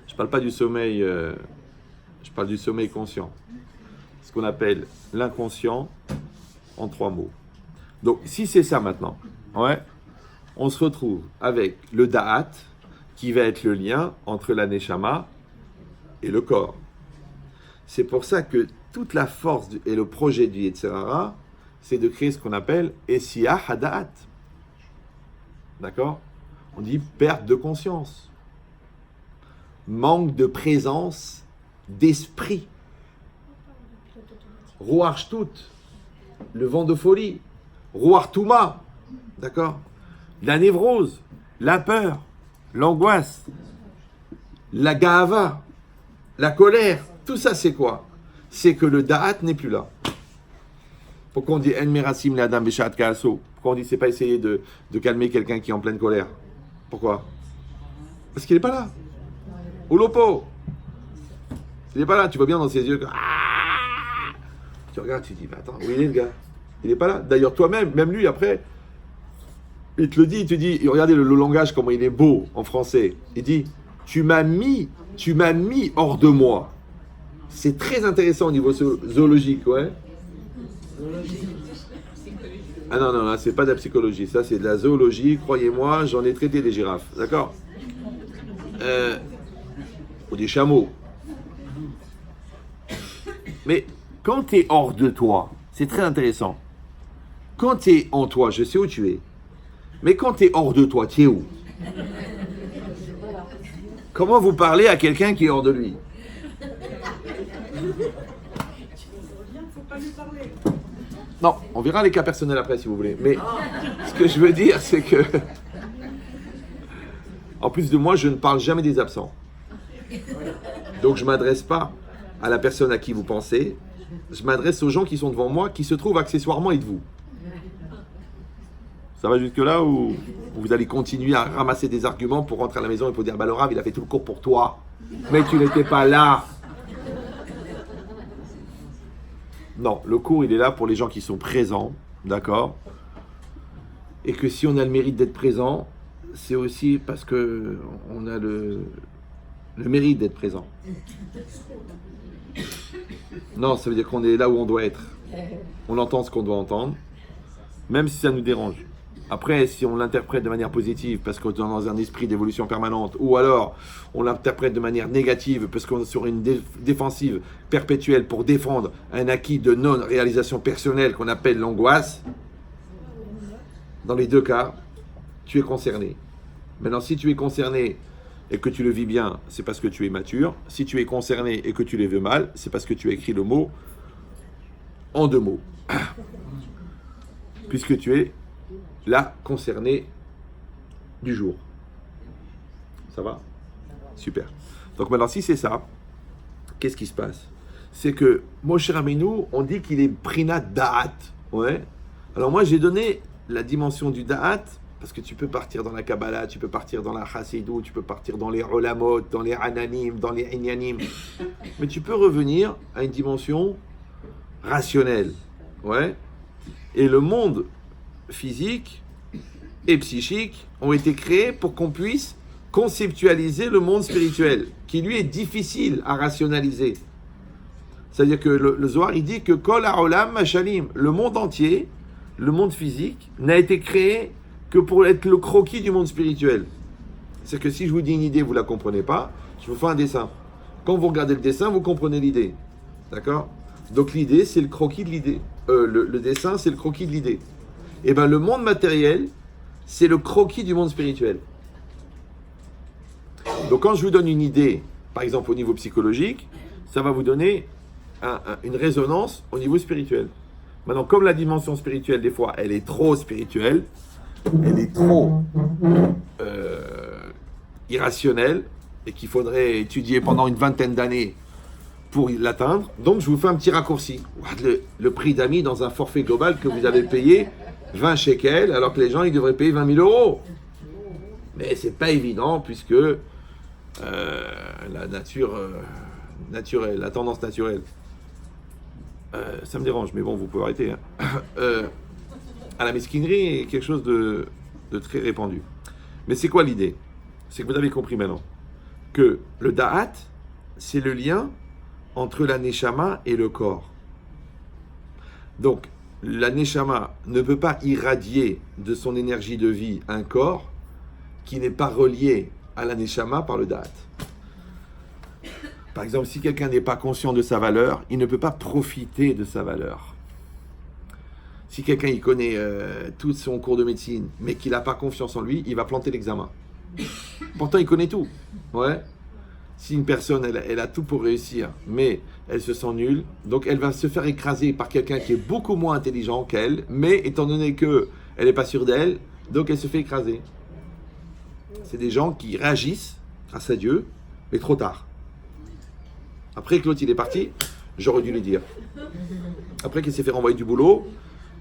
Je parle pas du sommeil, je parle du sommeil conscient. Ce qu'on appelle l'inconscient en 3 mots. Donc, si c'est ça maintenant, ouais, on se retrouve avec le da'at, qui va être le lien entre la neshama et le corps. C'est pour ça que toute la force et le projet du Yetzer Hara, c'est de créer ce qu'on appelle Essiyah Hada'at. D'accord? On dit perte de conscience. Manque de présence d'esprit. Ruach Shtut, le vent de folie. Ruach Touma, d'accord? La névrose, la peur, l'angoisse, la ga'ava, la colère. Tout ça, c'est quoi? C'est que le da'at n'est plus là. Pourquoi on dit En merasim le adam beshat ka'aso? Pourquoi on dit c'est pas essayer de calmer quelqu'un qui est en pleine colère? Pourquoi? Parce qu'il n'est pas là. Ou l'opo. Il n'est pas là. Tu vois bien dans ses yeux que... Tu regardes, tu dis, mais attends, où il est le gars? Il n'est pas là. D'ailleurs, toi-même, même lui, après, il te le dit, il te dit, regardez le langage, comment il est beau en français. Il dit, tu m'as mis hors de moi. C'est très intéressant au niveau zoologique, ouais. Ah non, là, c'est pas de la psychologie, ça c'est de la zoologie, croyez-moi, j'en ai traité des girafes, d'accord? Ou des chameaux. Mais quand tu es hors de toi, c'est très intéressant. Quand tu es en toi, je sais où tu es. Mais quand tu es hors de toi, tu es où? Comment vous parlez à quelqu'un qui est hors de lui? Non, on verra les cas personnels après si vous voulez. Mais ce que je veux dire, c'est que... En plus de moi, je ne parle jamais des absents. Donc je ne m'adresse pas à la personne à qui vous pensez. Je m'adresse aux gens qui sont devant moi, qui se trouvent accessoirement être vous. Ça va jusque-là ou vous allez continuer à ramasser des arguments pour rentrer à la maison et pour dire, bah le Rav, il a fait tout le cours pour toi. Mais tu n'étais pas là. Non, le cours, il est là pour les gens qui sont présents, d'accord? Et que si on a le mérite d'être présent, c'est aussi parce que on a le mérite d'être présent. Non, ça veut dire qu'on est là où on doit être. On entend ce qu'on doit entendre, même si ça nous dérange. Après, si on l'interprète de manière positive, parce qu'on est dans un esprit d'évolution permanente, ou alors on l'interprète de manière négative, parce qu'on est sur une défensive perpétuelle pour défendre un acquis de non-réalisation personnelle qu'on appelle l'angoisse, dans les deux cas, tu es concerné. Maintenant, si tu es concerné et que tu le vis bien, c'est parce que tu es mature. Si tu es concerné et que tu les veux mal, c'est parce que tu as écrit le mot en 2 mots. Puisque tu es là concerné du jour. Ça va? Super. Donc maintenant, si c'est ça, qu'est-ce qui se passe? C'est que Moshe Rabbeinu, on dit qu'il est Prinat Da'at. Ouais. Alors moi, j'ai donné la dimension du Da'at, parce que tu peux partir dans la Kabbalah, tu peux partir dans la Chassidut, tu peux partir dans les Olamot, dans les Ananim, dans les Inyanim. Mais tu peux revenir à une dimension rationnelle. Ouais. Et le monde physique et psychique ont été créés pour qu'on puisse conceptualiser le monde spirituel, qui lui est difficile à rationaliser. C'est-à-dire que le Zohar, il dit que Kol ha'olam mashalim, le monde entier, le monde physique, n'a été créé que pour être le croquis du monde spirituel. C'est que si je vous dis une idée, vous ne la comprenez pas, je vous fais un dessin. Quand vous regardez le dessin, vous comprenez l'idée. D'accord ? Donc l'idée, c'est le croquis de l'idée. Le dessin, c'est le croquis de l'idée. Et bien le monde matériel, c'est le croquis du monde spirituel. Donc quand je vous donne une idée, par exemple au niveau psychologique, ça va vous donner une résonance au niveau spirituel. Maintenant, comme la dimension spirituelle, des fois, elle est trop spirituelle, elle est trop irrationnelle, et qu'il faudrait étudier pendant une vingtaine d'années pour l'atteindre, donc je vous fais un petit raccourci. Le prix d'amis dans un forfait global que vous avez payé 20 shekels, alors que les gens, ils devraient payer 20 000 euros. Mais c'est pas évident, puisque la nature naturelle, la tendance naturelle, ça me dérange, mais bon, vous pouvez arrêter. À la mesquinerie est quelque chose de très répandu. Mais c'est quoi l'idée ? C'est que vous avez compris maintenant que le da'at, c'est le lien entre la neshama et le corps. Donc, la neshama ne peut pas irradier de son énergie de vie un corps qui n'est pas relié à la neshama par le da'at. Par exemple, si quelqu'un n'est pas conscient de sa valeur, il ne peut pas profiter de sa valeur. Si quelqu'un il connaît tout son cours de médecine, mais qu'il n'a pas confiance en lui, il va planter l'examen. Pourtant, il connaît tout. Ouais. Si une personne, elle a tout pour réussir, mais elle se sent nulle, donc elle va se faire écraser par quelqu'un qui est beaucoup moins intelligent qu'elle, mais étant donné qu'elle n'est pas sûre d'elle, donc elle se fait écraser. C'est des gens qui réagissent, grâce à Dieu, mais trop tard. Après que l'autre il est parti, j'aurais dû lui dire. Après qu'il s'est fait renvoyer du boulot,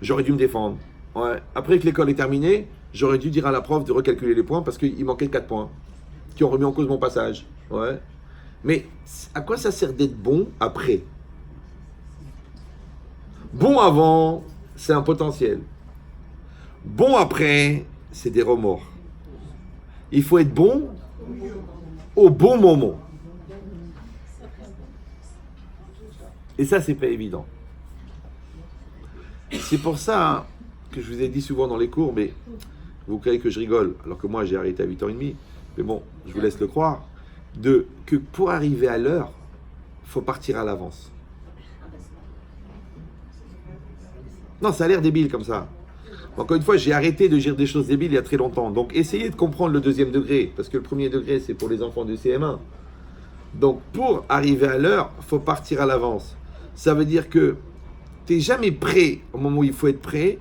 j'aurais dû me défendre. Ouais. Après que l'école est terminée, j'aurais dû dire à la prof de recalculer les points parce qu'il manquait 4 points qui ont remis en cause mon passage. Ouais. Mais à quoi ça sert d'être bon après ? Bon avant, c'est un potentiel. Bon après, c'est des remords. Il faut être bon au bon moment. Et ça, c'est pas évident. C'est pour ça que je vous ai dit souvent dans les cours, mais vous croyez que je rigole, alors que moi j'ai arrêté à 8h30. Mais bon, je vous laisse le croire, que pour arriver à l'heure, il faut partir à l'avance. Non, ça a l'air débile comme ça. Encore une fois, j'ai arrêté de dire des choses débiles il y a très longtemps. Donc essayez de comprendre le deuxième degré, parce que le premier degré, c'est pour les enfants du CM1. Donc pour arriver à l'heure, il faut partir à l'avance. Ça veut dire que tu n'es jamais prêt au moment où il faut être prêt.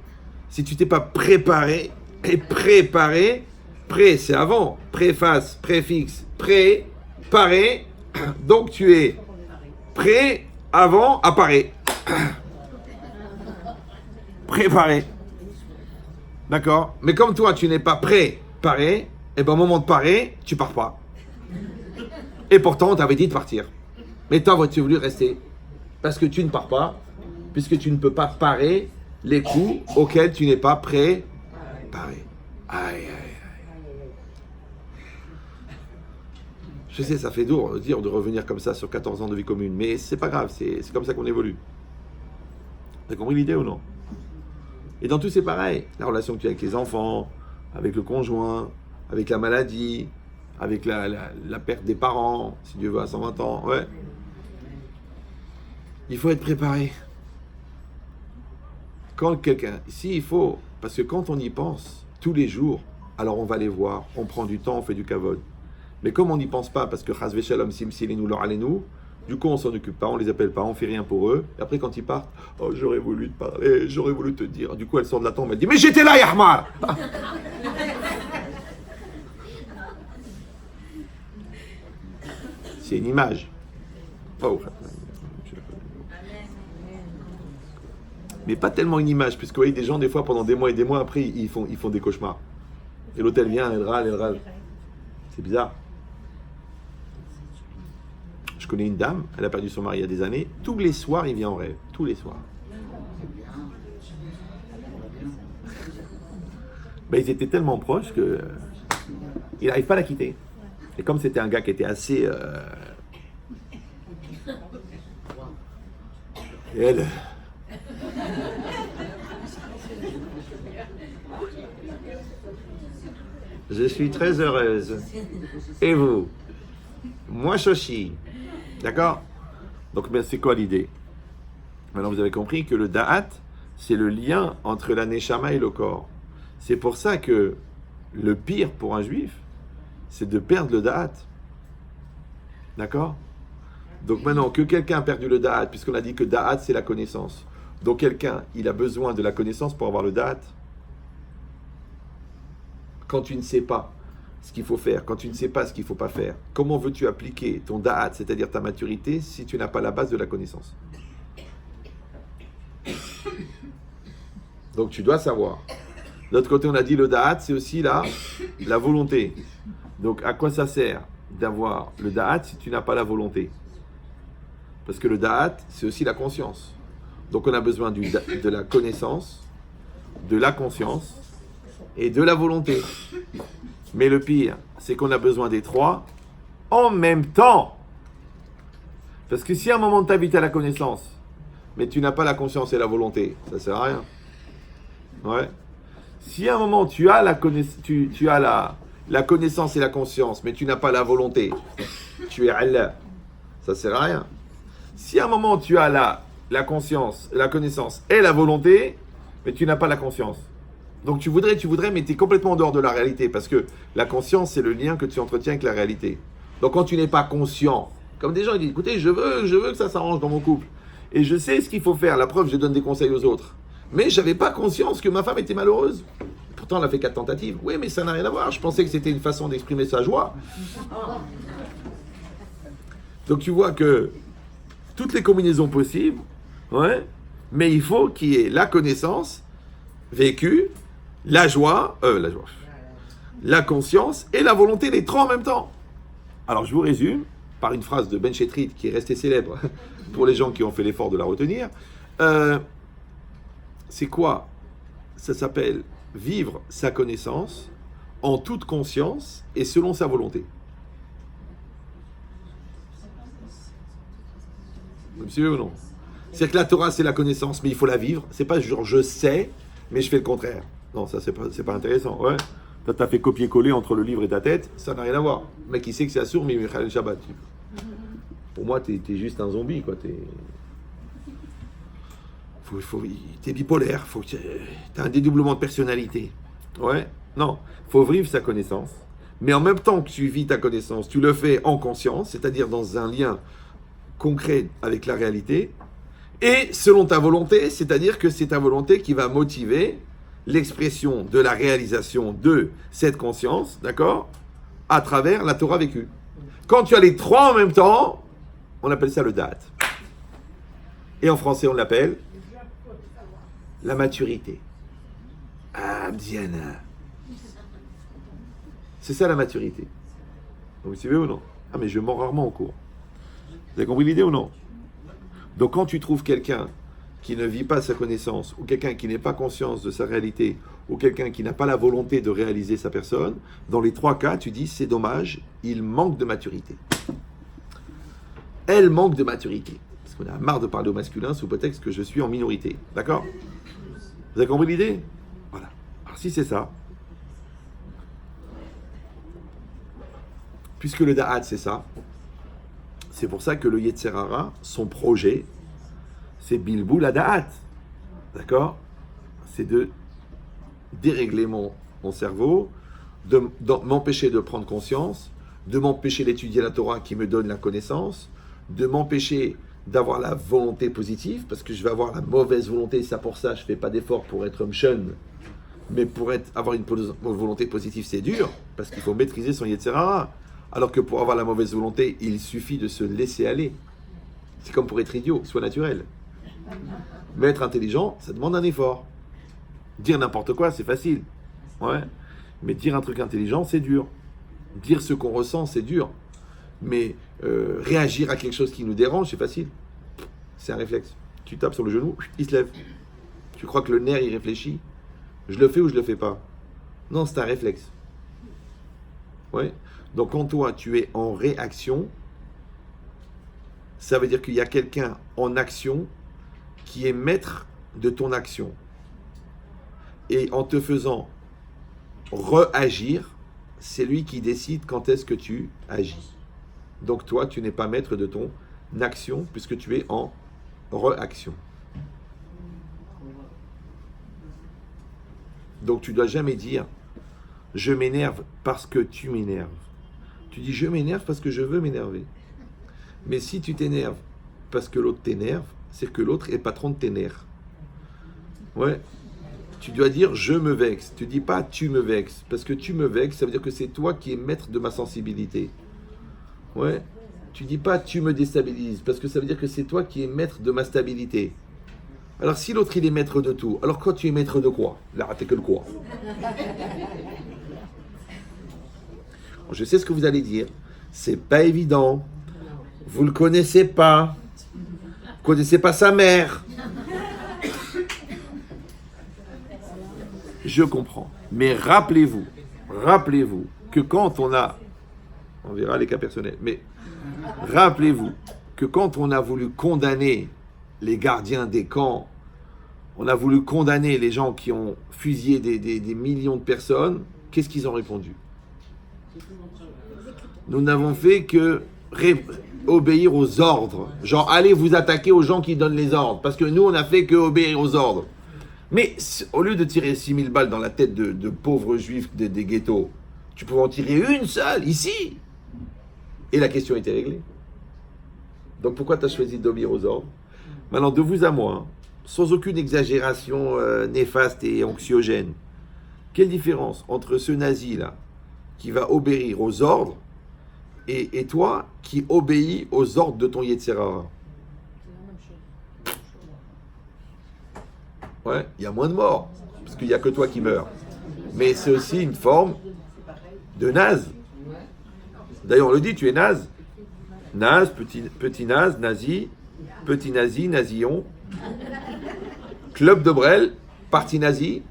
Si tu t'es pas préparé, et préparé, prêt c'est avant, préface, préfixe, préparé, donc tu es prêt avant apparaît. Préparé. D'accord ? Mais comme toi tu n'es pas préparé, et ben au moment de parer, tu pars pas. Et pourtant on t'avait dit de partir. Mais toi tu voulu rester. Parce que tu ne pars pas, puisque tu ne peux pas parer les coups auxquels tu n'es pas préparé. Aïe, aïe, aïe. Je sais, ça fait dur de revenir comme ça sur 14 ans de vie commune, mais c'est pas grave, c'est comme ça qu'on évolue. Vous avez compris l'idée ou non ? Et dans tout, c'est pareil. La relation que tu as avec les enfants, avec le conjoint, avec la maladie, avec la perte des parents, si Dieu veut, à 120 ans. Ouais. Il faut être préparé. Quand quelqu'un... Si, il faut... Parce que quand on y pense, tous les jours, alors on va les voir, on prend du temps, on fait du kavod. Mais comme on n'y pense pas, parce que chas v'shalom simsilenu leur alenu, du coup on s'en occupe pas, on les appelle pas, on fait rien pour eux. Et après quand ils partent, oh j'aurais voulu te parler, j'aurais voulu te dire. Du coup elle sort de la tombe, elle dit mais j'étais là Yahmar. C'est une image. Oh. Mais pas tellement une image, puisque vous voyez des gens des fois pendant des mois et des mois après ils font des cauchemars. Et l'autre elle vient, elle râle. C'est bizarre. Je connais une dame, elle a perdu son mari il y a des années. Tous les soirs, il vient en rêve. Tous les soirs. Ben, ils étaient tellement proches que il n'arrive pas à la quitter. Et comme c'était un gars qui était assez... Et elle... Je suis très heureuse. Et vous? Moi, Shoshi. D'accord? Donc, ben, c'est quoi l'idée? Maintenant, vous avez compris que le da'at, c'est le lien entre la neshama et le corps. C'est pour ça que le pire pour un juif, c'est de perdre le da'at. D'accord? Donc maintenant, que quelqu'un a perdu le da'at, puisqu'on a dit que da'at, c'est la connaissance. Donc quelqu'un, il a besoin de la connaissance pour avoir le da'at. Quand tu ne sais pas ce qu'il faut faire, quand tu ne sais pas ce qu'il ne faut pas faire, comment veux-tu appliquer ton da'at, c'est-à-dire ta maturité, si tu n'as pas la base de la connaissance? Donc tu dois savoir. De l'autre côté, on a dit le da'at, c'est aussi la volonté. Donc à quoi ça sert d'avoir le da'at si tu n'as pas la volonté? Parce que le da'at, c'est aussi la conscience. Donc on a besoin de la connaissance, de la conscience et de la volonté. Mais le pire, c'est qu'on a besoin des trois en même temps. Parce que si à un moment de ta vie tu as la connaissance, mais tu n'as pas la conscience et la volonté, ça ne sert à rien. Ouais. Si à un moment tu as la connaissance et la conscience, mais tu n'as pas la volonté, tu es Allah, ça ne sert à rien. Si à un moment tu as la conscience, la connaissance et la volonté, mais tu n'as pas la conscience. Donc tu voudrais, mais tu es complètement en dehors de la réalité, parce que la conscience, c'est le lien que tu entretiens avec la réalité. Donc quand tu n'es pas conscient, comme des gens ils disent, écoutez, je veux que ça s'arrange dans mon couple, et je sais ce qu'il faut faire, la preuve, je donne des conseils aux autres, mais je n'avais pas conscience que ma femme était malheureuse. Pourtant, elle a fait 4 tentatives. Oui, mais ça n'a rien à voir, je pensais que c'était une façon d'exprimer sa joie. Donc tu vois que toutes les combinaisons possibles, ouais, mais il faut qu'il y ait la connaissance vécue, la joie, la conscience et la volonté, les trois en même temps. Alors je vous résume par une phrase de Ben Chetrit qui est restée célèbre pour les gens qui ont fait l'effort de la retenir. C'est quoi? Ça s'appelle vivre sa connaissance en toute conscience et selon sa volonté. Vous suivez ou non? C'est que la Torah, c'est la connaissance, mais il faut la vivre. C'est pas genre je sais, mais je fais le contraire. Non, ça, c'est pas intéressant. Ouais. T'as fait copier-coller entre le livre et ta tête, ça n'a rien à voir. Le mec, il sait que c'est assourd, mais il met Shabbat. Pour moi, t'es juste un zombie, quoi. T'es bipolaire, t'as un dédoublement de personnalité. Ouais. Non, faut vivre sa connaissance. Mais en même temps que tu vis ta connaissance, tu le fais en conscience, c'est-à-dire dans un lien concret avec la réalité, et selon ta volonté, c'est-à-dire que c'est ta volonté qui va motiver l'expression de la réalisation de cette conscience, d'accord, à travers la Torah vécue. Quand tu as les trois en même temps, on appelle ça le da'at. Et en français, on l'appelle la maturité. Ah, Diana. C'est ça la maturité. Vous suivez ou non? Ah, mais je mens rarement au cours. Vous avez compris l'idée ou non? Donc quand tu trouves quelqu'un qui ne vit pas sa connaissance, ou quelqu'un qui n'est pas conscience de sa réalité, ou quelqu'un qui n'a pas la volonté de réaliser sa personne, dans les trois cas, tu dis, c'est dommage, il manque de maturité. Elle manque de maturité. Parce qu'on a marre de parler au masculin sous prétexte que je suis en minorité. D'accord? Vous avez compris l'idée? Voilà. Alors si c'est ça, puisque le da'at c'est ça, c'est pour ça que le Yetzer Hara, son projet, c'est Bilboul Da'at. D'accord? C'est de dérégler mon cerveau, de m'empêcher de prendre conscience, de m'empêcher d'étudier la Torah qui me donne la connaissance, de m'empêcher d'avoir la volonté positive, parce que je vais avoir la mauvaise volonté, ça pour ça, je ne fais pas d'effort pour être mshun, mais pour avoir une volonté positive, c'est dur, parce qu'il faut maîtriser son Yetzer Hara. Alors que pour avoir la mauvaise volonté, il suffit de se laisser aller. C'est comme pour être idiot, soit naturel. Mais être intelligent, ça demande un effort. Dire n'importe quoi, c'est facile. Ouais. Mais dire un truc intelligent, c'est dur. Dire ce qu'on ressent, c'est dur. Mais réagir à quelque chose qui nous dérange, c'est facile. C'est un réflexe. Tu tapes sur le genou, il se lève. Tu crois que le nerf, il réfléchit? Je le fais ou je le fais pas? Non, c'est un réflexe. Ouais. Donc quand toi, tu es en réaction, ça veut dire qu'il y a quelqu'un en action qui est maître de ton action. Et en te faisant réagir, c'est lui qui décide quand est-ce que tu agis. Donc toi, tu n'es pas maître de ton action puisque tu es en réaction. Donc tu ne dois jamais dire « je m'énerve parce que tu m'énerves ». Tu dis « je m'énerve parce que je veux m'énerver ». Mais si tu t'énerves parce que l'autre t'énerve, c'est que l'autre est patron de tes nerfs. Ouais. Tu dois dire « je me vexe ». Tu ne dis pas « tu me vexes ». Parce que tu me vexes, ça veut dire que c'est toi qui es maître de ma sensibilité. Ouais. Tu ne dis pas « tu me déstabilises ». Parce que ça veut dire que c'est toi qui es maître de ma stabilité. Alors si l'autre il est maître de tout, alors toi tu es maître de quoi? Là, t'es que le quoi? Je sais ce que vous allez dire. C'est pas évident. Vous le connaissez pas. Vous connaissez pas sa mère. Je comprends. Mais rappelez-vous que quand on verra les cas personnels, mais rappelez-vous que quand on a voulu condamner les gardiens des camps, on a voulu condamner les gens qui ont fusillé des millions de personnes, qu'est-ce qu'ils ont répondu? Nous n'avons fait que obéir aux ordres. Genre, allez vous attaquer aux gens qui donnent les ordres. Parce que nous, on n'a fait que obéir aux ordres. Mais au lieu de tirer 6000 balles dans la tête de pauvres juifs des ghettos, tu pouvais en tirer une seule, ici. Et la question était réglée. Donc pourquoi tu as choisi d'obéir aux ordres? Maintenant, de vous à moi, sans aucune exagération néfaste et anxiogène, quelle différence entre ce nazi-là, qui va obéir aux ordres, et toi, qui obéis aux ordres de ton Yetzirah? Ouais, il y a moins de morts, parce qu'il n'y a que toi qui meurs. Mais c'est aussi une forme de naze. D'ailleurs, on le dit, tu es naze. Naze, petit naze, nazi, petit nazi, nazillon. Club de Brel, parti nazi.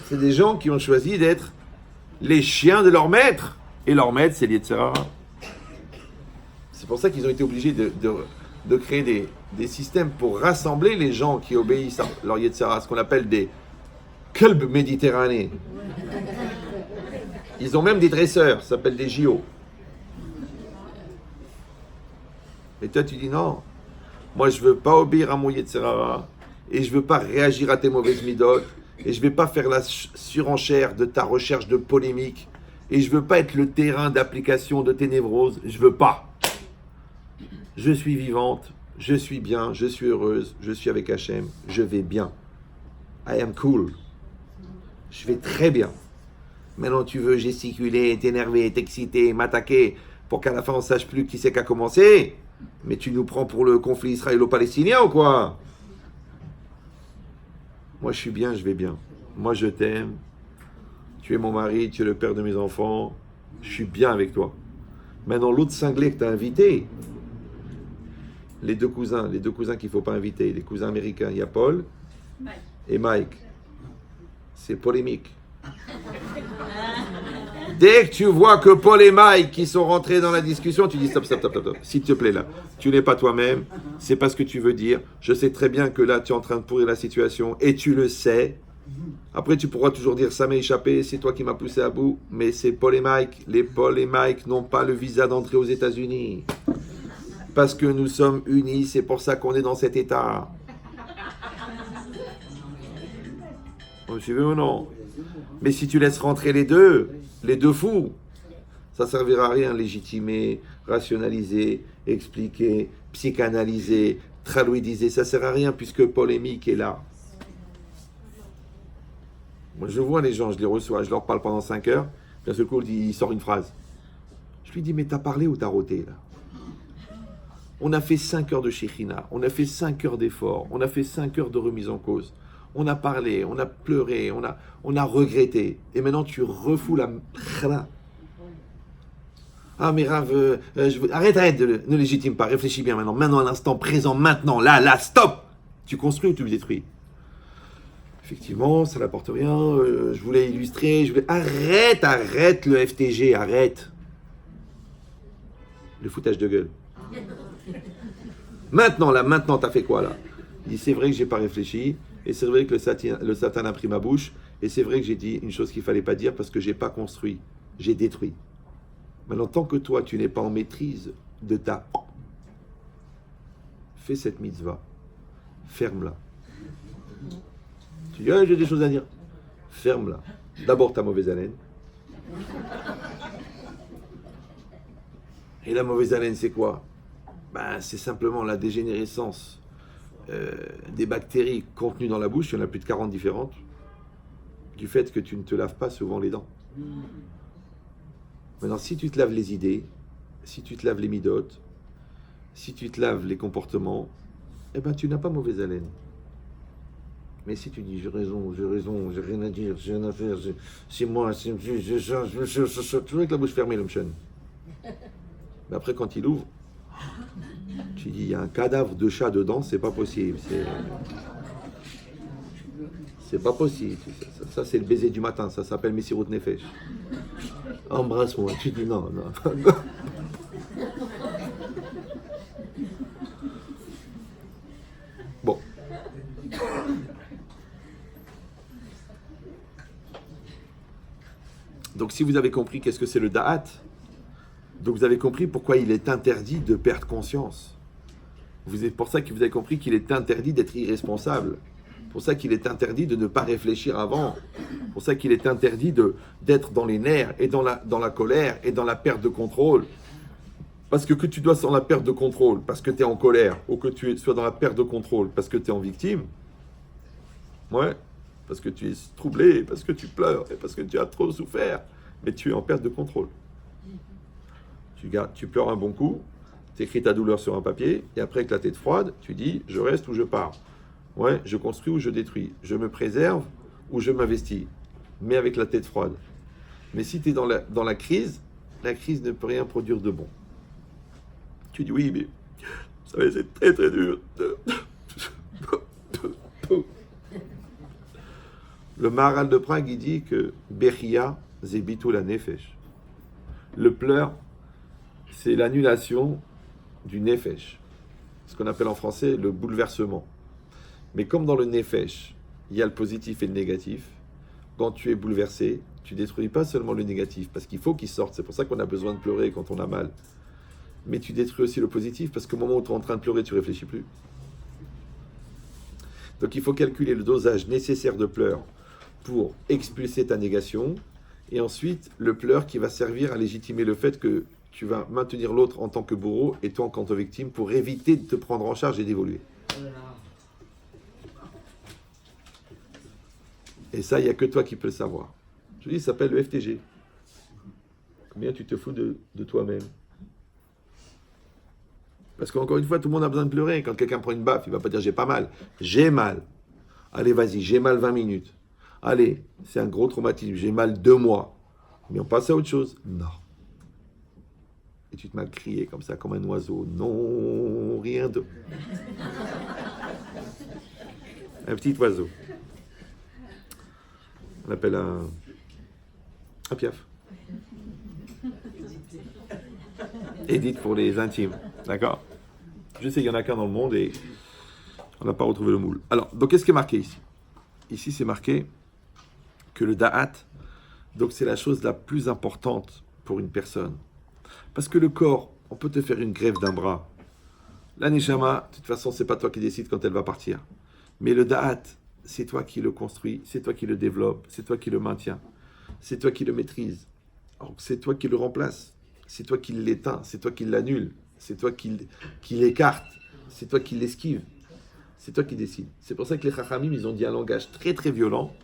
C'est des gens qui ont choisi d'être les chiens de leur maître. Et leur maître, c'est l'Yetzirah. C'est pour ça qu'ils ont été obligés de créer des systèmes pour rassembler les gens qui obéissent à leur Yetzirah, ce qu'on appelle des clubs méditerranéens. Ils ont même des dresseurs, ça s'appelle des JO. Et toi, tu dis non. Moi, je ne veux pas obéir à mon Yetzirah et je ne veux pas réagir à tes mauvaises midotes et je ne vais pas faire la surenchère de ta recherche de polémique et je ne veux pas être le terrain d'application de tes névroses. Je ne veux pas. Je suis vivante, je suis bien, je suis heureuse, je suis avec Hachem, je vais bien. I am cool. Je vais très bien. Maintenant, tu veux gesticuler, t'énerver, t'exciter, m'attaquer pour qu'à la fin, on ne sache plus qui c'est qui a commencé. Mais tu nous prends pour le conflit israélo-palestinien ou quoi? Moi, je suis bien, je vais bien. Moi, je t'aime. Tu es mon mari, tu es le père de mes enfants. Je suis bien avec toi. Maintenant, l'autre cinglé que tu as invité, les deux cousins qu'il ne faut pas inviter, les cousins américains, il y a Paul et Mike. C'est polémique. Dès que tu vois que Paul et Mike qui sont rentrés dans la discussion, tu dis stop. S'il te plaît là, tu n'es pas toi-même, c'est pas ce que tu veux dire. Je sais très bien que là tu es en train de pourrir la situation et tu le sais. Après tu pourras toujours dire ça m'est échappé, c'est toi qui m'as poussé à bout, mais c'est Paul et Mike. Les Paul et Mike n'ont pas le visa d'entrée aux États-Unis. Parce que nous sommes unis, c'est pour ça qu'on est dans cet état. Vous me suivez ou non? Mais si tu laisses rentrer les deux fous, ça ne servira à rien, légitimer, rationaliser, expliquer, psychanalyser, tralouidiser, ça ne sert à rien puisque polémique est là. Moi je vois les gens, je les reçois, je leur parle pendant 5 heures, d'un seul coup il sort une phrase. Je lui dis mais t'as parlé ou t'as roté là? On a fait 5 heures de Shekhinah, on a fait 5 heures d'efforts, on a fait 5 heures de remise en cause. On a parlé, on a pleuré, on a regretté. Et maintenant, tu refous la... Ah, mais Rav, arrête, ne légitime pas, réfléchis bien maintenant. Maintenant, à l'instant présent, maintenant, là, stop! Tu construis ou tu détruis? Effectivement, ça n'apporte rien. Je voulais illustrer. Arrête le FTG, arrête. Le foutage de gueule. Maintenant, t'as fait quoi là? Il dit, c'est vrai que j'ai pas réfléchi, et c'est vrai que le Satan a pris ma bouche, et c'est vrai que j'ai dit une chose qu'il fallait pas dire parce que j'ai pas construit, j'ai détruit. Maintenant, tant que toi, tu n'es pas en maîtrise de ta... Fais cette mitzvah, ferme-la. Tu dis, j'ai des choses à dire. Ferme-la. D'abord ta mauvaise haleine. Et la mauvaise haleine, c'est quoi? C'est simplement la dégénérescence des bactéries contenues dans la bouche. Il y en a plus de 40 différentes. Du fait que tu ne te laves pas souvent les dents. Maintenant, si tu te laves les idées, si tu te laves les midotes, si tu te laves les comportements, tu n'as pas mauvaise haleine. Mais si tu dis j'ai raison, j'ai rien à dire, j'ai rien à faire, c'est moi, tu vois avec la bouche fermée, l'homme chen. Mais après, quand il ouvre, tu dis il y a un cadavre de chat dedans, c'est pas possible. C'est pas possible. Ça, c'est le baiser du matin, ça s'appelle Messirut Nefesh. Embrasse-moi. Tu dis non. Bon. Donc si vous avez compris qu'est-ce que c'est le da'at, donc vous avez compris pourquoi il est interdit de perdre conscience. C'est pour ça que vous avez compris qu'il est interdit d'être irresponsable. Pour ça qu'il est interdit de ne pas réfléchir avant. Pour ça qu'il est interdit d'être dans les nerfs et dans la colère et dans la perte de contrôle. Parce que tu dois être dans la perte de contrôle parce que tu es en colère, ou que tu sois dans la perte de contrôle parce que tu es en victime, ouais, parce que tu es troublé, parce que tu pleures, et parce que tu as trop souffert, mais tu es en perte de contrôle. Tu pleures un bon coup, tu écris ta douleur sur un papier, et après avec la tête froide, tu dis je reste ou je pars. Ouais, je construis ou je détruis, je me préserve ou je m'investis, mais avec la tête froide. Mais si tu es dans la crise ne peut rien produire de bon. Tu dis oui, mais vous savez, c'est très très dur. Le Maharal de Prague, il dit que Bechia, Zebitou la Nefesh. Le pleur, c'est l'annulation du Nefesh. Ce qu'on appelle en français le bouleversement. Mais comme dans le Nefesh, il y a le positif et le négatif, quand tu es bouleversé, tu ne détruis pas seulement le négatif, parce qu'il faut qu'il sorte. C'est pour ça qu'on a besoin de pleurer quand on a mal. Mais tu détruis aussi le positif, parce qu'au moment où tu es en train de pleurer, tu ne réfléchis plus. Donc il faut calculer le dosage nécessaire de pleurs pour expulser ta négation, et ensuite le pleur qui va servir à légitimer le fait que tu vas maintenir l'autre en tant que bourreau et toi en tant que victime pour éviter de te prendre en charge et d'évoluer. Et ça, il n'y a que toi qui peux le savoir. Je dis, ça s'appelle le FTG. Combien tu te fous de toi-même? Parce qu'encore une fois, tout le monde a besoin de pleurer. Quand quelqu'un prend une baffe, il ne va pas dire j'ai pas mal. J'ai mal. Allez, vas-y, j'ai mal 20 minutes. Allez, c'est un gros traumatisme. J'ai mal 2 mois. Mais on passe à autre chose. Non. Et tu te mets à crier comme ça, comme un oiseau. Non, rien de... Un petit oiseau. On appelle un piaf. Edith pour les intimes. D'accord? Je sais qu'il y en a qu'un dans le monde et on n'a pas retrouvé le moule. Alors, donc qu'est-ce qui est marqué ici? Ici, c'est marqué que le da'at, donc c'est la chose la plus importante pour une personne. Parce que le corps, on peut te faire une greffe d'un bras. La neshama, de toute façon, c'est pas toi qui décides quand elle va partir. Mais le da'at, c'est toi qui le construis, c'est toi qui le développe, c'est toi qui le maintiens, c'est toi qui le maîtrise. Alors, c'est toi qui le remplace, c'est toi qui l'éteins, c'est toi qui l'annule, c'est toi qui l'écarte, c'est toi qui l'esquive, c'est toi qui décides. C'est pour ça que les Chachamim, ils ont dit un langage très très violent.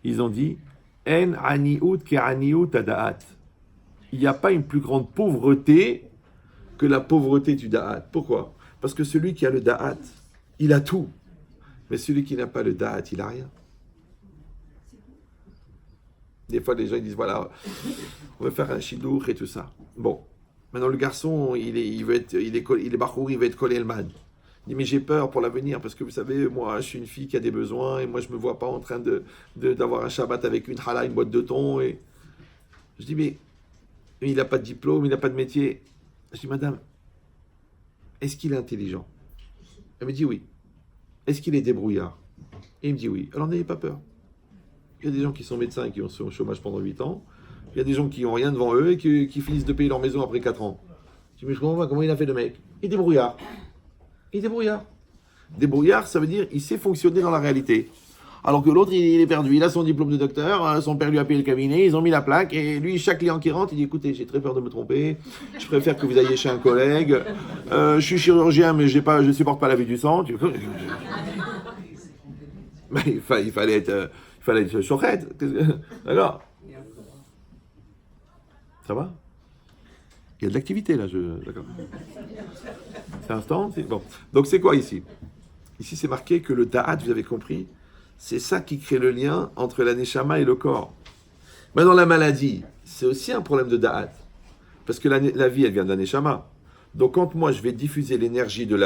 Ils ont dit En aniut ke aniut da'at. Il n'y a pas une plus grande pauvreté que la pauvreté du da'at. Pourquoi? Parce que celui qui a le da'at, il a tout. Mais celui qui n'a pas le da'at, il n'a rien. Des fois, les gens ils disent, voilà, on va faire un shidour et tout ça. Bon, maintenant le garçon, il est bachour, il va être collé le man. Il dit, mais j'ai peur pour l'avenir, parce que vous savez, moi, je suis une fille qui a des besoins, et moi, je me vois pas en train d'avoir un Shabbat avec une challah, une boîte de thon. Et... Je dis, mais il n'a pas de diplôme, il n'a pas de métier. Je dis, madame, est-ce qu'il est intelligent? Elle me dit oui. Est-ce qu'il est débrouillard? Et il me dit oui. Alors n'ayez pas peur. Il y a des gens qui sont médecins et qui sont au chômage pendant 8 ans. Il y a des gens qui n'ont rien devant eux et qui finissent de payer leur maison après 4 ans. Je dis, mais je comprends pas comment il a fait le mec. Il est débrouillard. Il est débrouillard. Débrouillard, ça veut dire il sait fonctionner dans la réalité. Alors que l'autre, il est perdu. Il a son diplôme de docteur, son père lui a payé le cabinet, ils ont mis la plaque, et lui, chaque client qui rentre, il dit, écoutez, j'ai très peur de me tromper, je préfère que vous ayez chez un collègue, je suis chirurgien, mais je ne supporte pas la vue du sang. Mais il fallait être chouchette. D'accord. Ça va? Il y a de l'activité, là, d'accord. C'est instant, bon. Donc, c'est quoi ici? Ici, c'est marqué que le da'at, vous avez compris, c'est ça qui crée le lien entre la neshama et le corps. Maintenant, la maladie, c'est aussi un problème de da'at. Parce que la vie, elle vient de la neshama. Donc, quand moi, je vais diffuser l'énergie de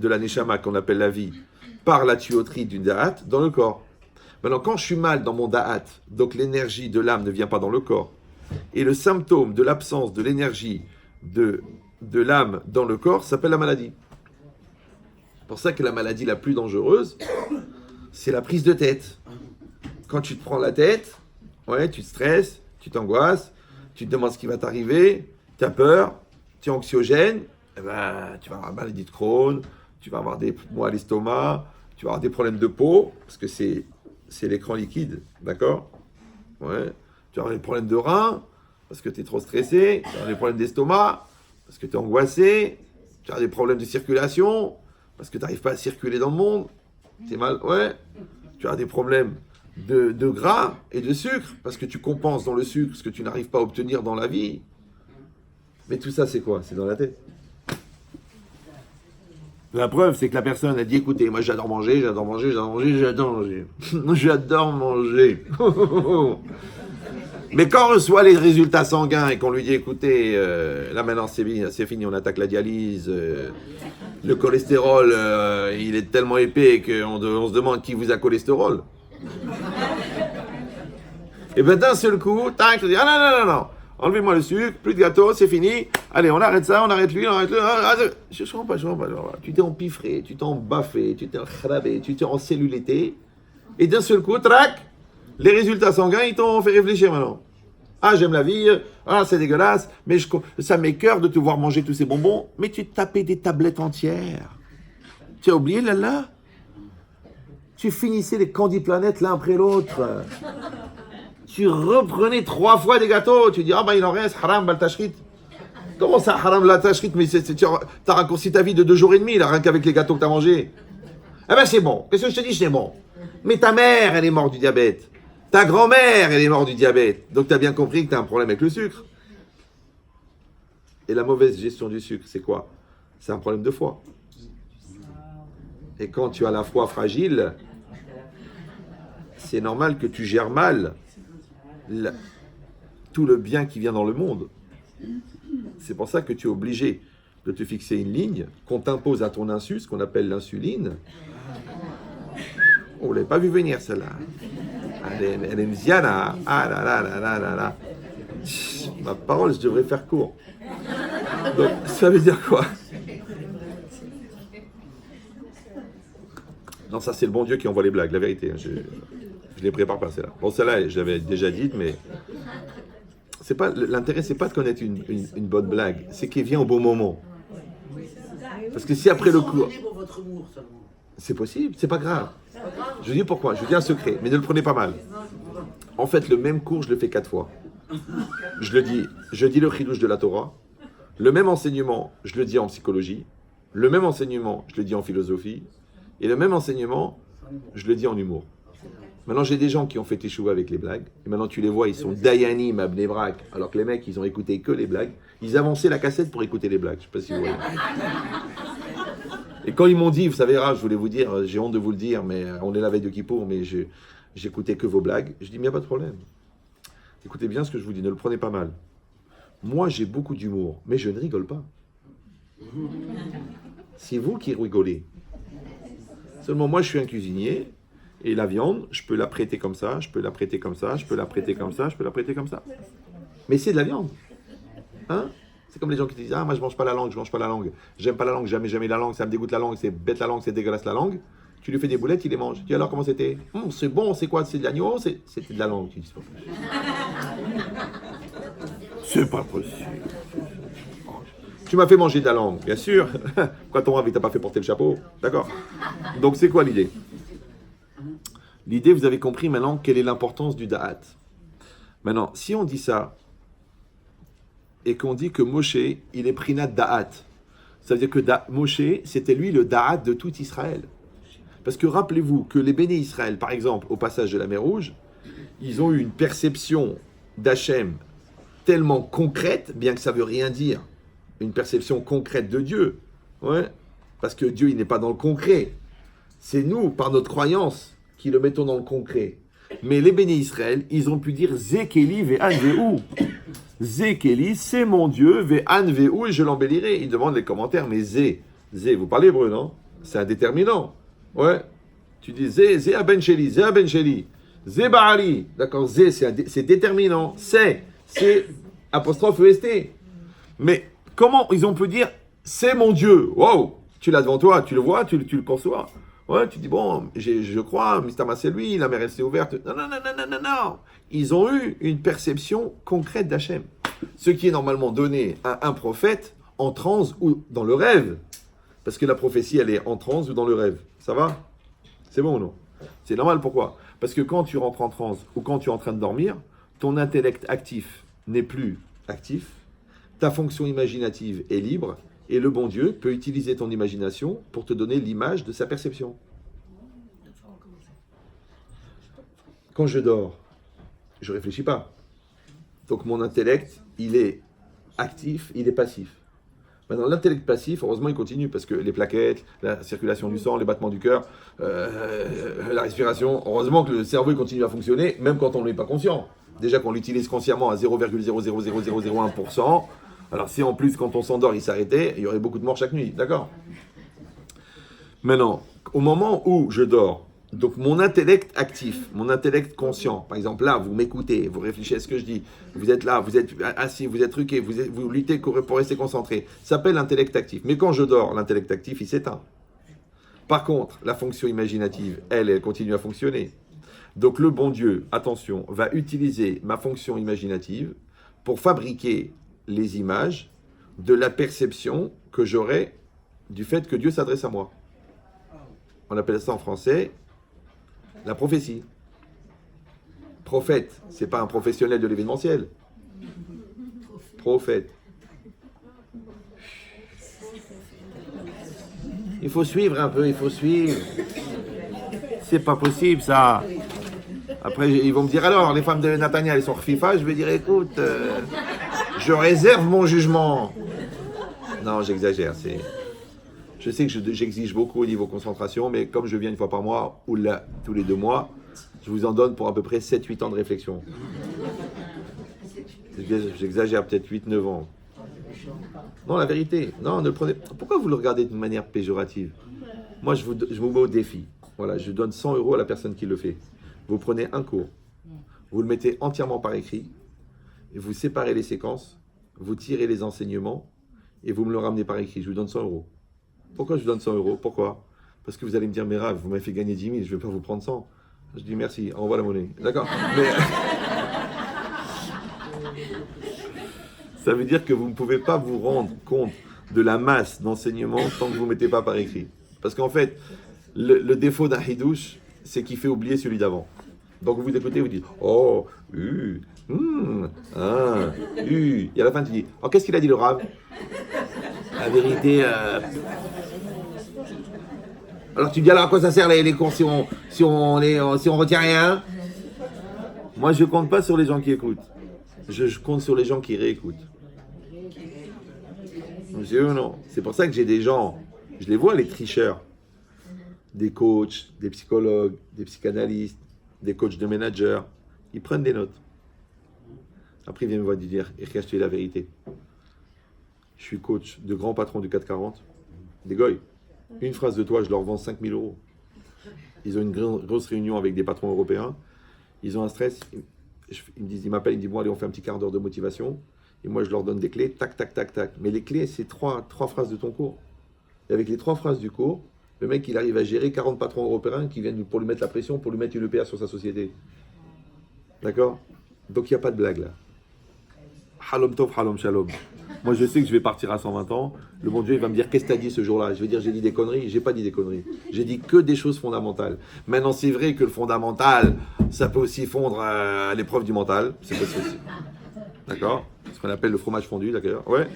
la neshama, qu'on appelle la vie, par la tuyauterie du da'at, dans le corps. Maintenant, quand je suis mal dans mon da'at, donc l'énergie de l'âme ne vient pas dans le corps, et le symptôme de l'absence de l'énergie de l'âme dans le corps s'appelle la maladie. C'est pour ça que la maladie la plus dangereuse, c'est la prise de tête. Quand tu te prends la tête, ouais, tu te stresses, tu t'angoisses, tu te demandes ce qui va t'arriver, tu as peur, tu es anxiogène, eh ben, tu vas avoir maladie de Crohn, tu vas avoir des maux à l'estomac, tu vas avoir des problèmes de peau, parce que c'est l'écran liquide, d'accord? Ouais. Tu vas avoir des problèmes de reins, parce que tu es trop stressé, tu vas avoir des problèmes d'estomac, parce que tu es angoissé, tu vas avoir des problèmes de circulation, parce que tu n'arrives pas à circuler dans le monde, t'es mal, ouais. Tu as des problèmes de gras et de sucre, parce que tu compenses dans le sucre ce que tu n'arrives pas à obtenir dans la vie. Mais tout ça, c'est quoi? C'est dans la tête. La preuve, c'est que la personne a dit, écoutez, moi j'adore manger, j'adore manger, j'adore manger, j'adore manger. J'adore manger. Mais quand on reçoit les résultats sanguins et qu'on lui dit, écoutez, là maintenant c'est fini, on attaque la dialyse, le cholestérol, il est tellement épais qu'on se demande qui vous a cholestérol. Et bien d'un seul coup, tac, tu dis, ah non, enlevez-moi le sucre, plus de gâteau, c'est fini, allez, on arrête ça, on arrête lui, on arrête le... Je ne comprends pas. Tu t'es empiffré, tu t'es embaffé, tu t'es enchrabé, tu t'es encellulété, et d'un seul coup, trac, les résultats sanguins, ils t'ont fait réfléchir maintenant. Ah, j'aime la vie, ah, c'est dégueulasse, mais ça m'écoeure de te voir manger tous ces bonbons, mais tu tapais des tablettes entières. Tu as oublié, là? Tu finissais les Candy Planet l'un après l'autre. Tu reprenais 3 fois des gâteaux, tu dis, ah ben il en reste, haram, baltashrit. Comment ça, haram, baltashrit? Mais t'as raccourci ta vie de 2 jours et demi, là, rien qu'avec les gâteaux que t'as mangés. Eh ben c'est bon, qu'est-ce que je te dis, c'est bon. Mais ta mère, elle est morte du diabète. Ta grand-mère, elle est morte du diabète. Donc, tu as bien compris que tu as un problème avec le sucre. Et la mauvaise gestion du sucre, c'est quoi? C'est un problème de foie. Et quand tu as la foi fragile, c'est normal que tu gères mal tout le bien qui vient dans le monde. C'est pour ça que tu es obligé de te fixer une ligne qu'on t'impose à ton insu, ce qu'on appelle l'insuline. On ne l'avait pas vu venir, celle-là. Elle est mziana. Ah là. Ma parole, je devrais faire court. Donc, ça veut dire quoi? Non, ça, c'est le bon Dieu qui envoie les blagues, la vérité. Je ne les prépare pas, celle-là. Bon, celle-là, je l'avais déjà dite, mais l'intérêt, c'est pas de connaître une bonne blague, c'est qu'elle vient au bon moment. Parce que si après le cours... C'est possible, c'est pas grave. Je vous dis pourquoi, je vous dis un secret, mais ne le prenez pas mal. En fait, le même cours, je le fais 4 fois. Je dis le chidouche de la Torah, le même enseignement, je le dis en psychologie, le même enseignement, je le dis en philosophie, et le même enseignement, je le dis en humour. Maintenant, j'ai des gens qui ont fait teshuva avec les blagues, et maintenant tu les vois, ils sont dayanim à Bnei Brak, alors que les mecs, ils ont écouté que les blagues. Ils avançaient la cassette pour écouter les blagues, je sais pas si vous voyez. Et quand ils m'ont dit, vous savez, je voulais vous dire, j'ai honte de vous le dire, mais on est la veille de Kippour, mais j'écoutais que vos blagues. Je dis, mais il n'y a pas de problème. Écoutez bien ce que je vous dis, ne le prenez pas mal. Moi, j'ai beaucoup d'humour, mais je ne rigole pas. C'est vous qui rigolez. Seulement moi, je suis un cuisinier, et la viande, je peux la prêter comme ça, je peux la prêter comme ça, je peux la prêter comme ça, je peux la prêter comme ça. Mais c'est de la viande. Hein? C'est comme les gens qui disent, ah, moi je mange pas la langue, je mange pas la langue. J'aime pas la langue, jamais la langue, ça me dégoûte la langue, c'est bête la langue, c'est dégueulasse la langue. Tu lui fais des boulettes, il les mange. Tu dis alors comment c'était? C'est bon, c'est quoi? C'est de l'agneau? C'était de la langue. Tu dis, c'est pas possible. Tu m'as fait manger de la langue, bien sûr. Quand ton rave, il t'a pas fait porter le chapeau. D'accord? Donc c'est quoi l'idée? L'idée, vous avez compris maintenant quelle est l'importance du da'at. Maintenant, si on dit ça, et qu'on dit que Moshe, il est prinat da'at, ça veut dire que Moshe, c'était lui le da'at de tout Israël. Parce que rappelez-vous que les béné Israël, par exemple, au passage de la mer Rouge, ils ont eu une perception d'Hachem tellement concrète, bien que ça ne veut rien dire, une perception concrète de Dieu. Ouais, parce que Dieu, il n'est pas dans le concret. C'est nous, par notre croyance, qui le mettons dans le concret. Mais les béné Israël, ils ont pu dire Zekeli ve'an ve'u. Zekeli, c'est mon Dieu, ve'an ve'u, et je l'embellirai. Ils demandent les commentaires, mais Zé, vous parlez hébreu, non? C'est un déterminant. Ouais. Tu dis Zé aben sheli, Zé aben sheli, Zé ba'ali. D'accord, Zé, c'est déterminant. C'est apostrophe EST. Mais comment ils ont pu dire c'est mon Dieu? Wow! Tu l'as devant toi, tu le vois, tu le conçois. Ouais, tu dis, bon, je crois, Mystama c'est lui, la mer elle s'est ouverte. Non. Ils ont eu une perception concrète d'Hachem. Ce qui est normalement donné à un prophète en transe ou dans le rêve. Parce que la prophétie, elle est en transe ou dans le rêve. Ça va? C'est bon ou non? C'est normal, pourquoi? Parce que quand tu rentres en transe ou quand tu es en train de dormir, ton intellect actif n'est plus actif, ta fonction imaginative est libre, et le bon Dieu peut utiliser ton imagination pour te donner l'image de sa perception. Quand je dors, je ne réfléchis pas. Donc mon intellect, il est actif, il est passif. Maintenant, l'intellect passif, heureusement, il continue, parce que les plaquettes, la circulation du sang, les battements du cœur, la respiration, heureusement que le cerveau il continue à fonctionner, même quand on n'est pas conscient. Déjà qu'on l'utilise consciemment à 0,0000001%, alors si en plus, quand on s'endort, il s'arrêtait, il y aurait beaucoup de morts chaque nuit, d'accord? Maintenant, au moment où je dors, donc mon intellect actif, mon intellect conscient, par exemple là, vous m'écoutez, vous réfléchissez à ce que je dis, vous êtes là, vous êtes assis, vous êtes truqué, vous luttez pour rester concentré, ça s'appelle l'intellect actif. Mais quand je dors, l'intellect actif, il s'éteint. Par contre, la fonction imaginative, elle continue à fonctionner. Donc le bon Dieu, attention, va utiliser ma fonction imaginative pour fabriquer les images de la perception que j'aurai du fait que Dieu s'adresse à moi. On appelle ça en français la prophétie. Prophète, c'est pas un professionnel de l'événementiel. Prophète. Il faut suivre un peu, il faut suivre. C'est pas possible ça. Après, ils vont me dire alors, les femmes de Nathania, elles sont FIFA. Je vais dire, écoute, je réserve mon jugement. Non, j'exagère. Je sais que j'exige beaucoup au niveau concentration, mais comme je viens une fois par mois, ou là, tous les 2 mois, je vous en donne pour à peu près 7-8 ans de réflexion. J'exagère peut-être 8-9 ans. Non, la vérité. Non, ne le prenez. Pourquoi vous le regardez d'une manière péjorative? Moi, je vous mets au défi. Voilà, je donne 100 € à la personne qui le fait. Vous prenez un cours, vous le mettez entièrement par écrit, et vous séparez les séquences, vous tirez les enseignements, et vous me le ramenez par écrit. Je vous donne 100 €. Pourquoi je vous donne 100 €? Pourquoi? Parce que vous allez me dire, mais Rav, vous m'avez fait gagner 10 000, je ne vais pas vous prendre 100. Je dis merci, envoie la monnaie. D'accord? Mais ça veut dire que vous ne pouvez pas vous rendre compte de la masse d'enseignements tant que vous ne mettez pas par écrit. Parce qu'en fait, le défaut d'un hidouche, c'est qu'il fait oublier celui d'avant. Donc vous écoutez, vous dites, oh, et à la fin tu dis, oh, qu'est-ce qu'il a dit le Rav? La vérité, alors tu dis alors à quoi ça sert les cours si on retient rien? Moi je compte pas sur les gens qui écoutent. Je compte sur les gens qui réécoutent. Non. C'est pour ça que j'ai des gens, je les vois les tricheurs, des coachs, des psychologues, des psychanalystes, des coachs de managers, ils prennent des notes. Après ils viennent me voir dire, et je te dis la vérité. Je suis coach de grands patrons du 440, des goy. Une phrase de toi, je leur vends 5 000 euros. Ils ont une grosse réunion avec des patrons européens. Ils ont un stress. Ils m'appellent, ils me disent bon, allez, on fait un petit quart d'heure de motivation. Et moi, je leur donne des clés, tac, tac, tac, tac. Mais les clés, c'est trois phrases de ton cours. Et avec les 3 phrases du cours, le mec, il arrive à gérer 40 patrons européens qui viennent pour lui mettre la pression, pour lui mettre une EPA sur sa société. D'accord? Donc, il n'y a pas de blague là. Halom tov, halom shalom. Moi, je sais que je vais partir à 120 ans. Le bon Dieu, il va me dire qu'est-ce que tu as dit ce jour-là? Je vais dire j'ai dit des conneries. J'ai pas dit des conneries. J'ai dit que des choses fondamentales. Maintenant, c'est vrai que le fondamental, ça peut aussi fondre à l'épreuve du mental. C'est possible aussi. D'accord? Ce qu'on appelle le fromage fondu, d'accord? Ouais.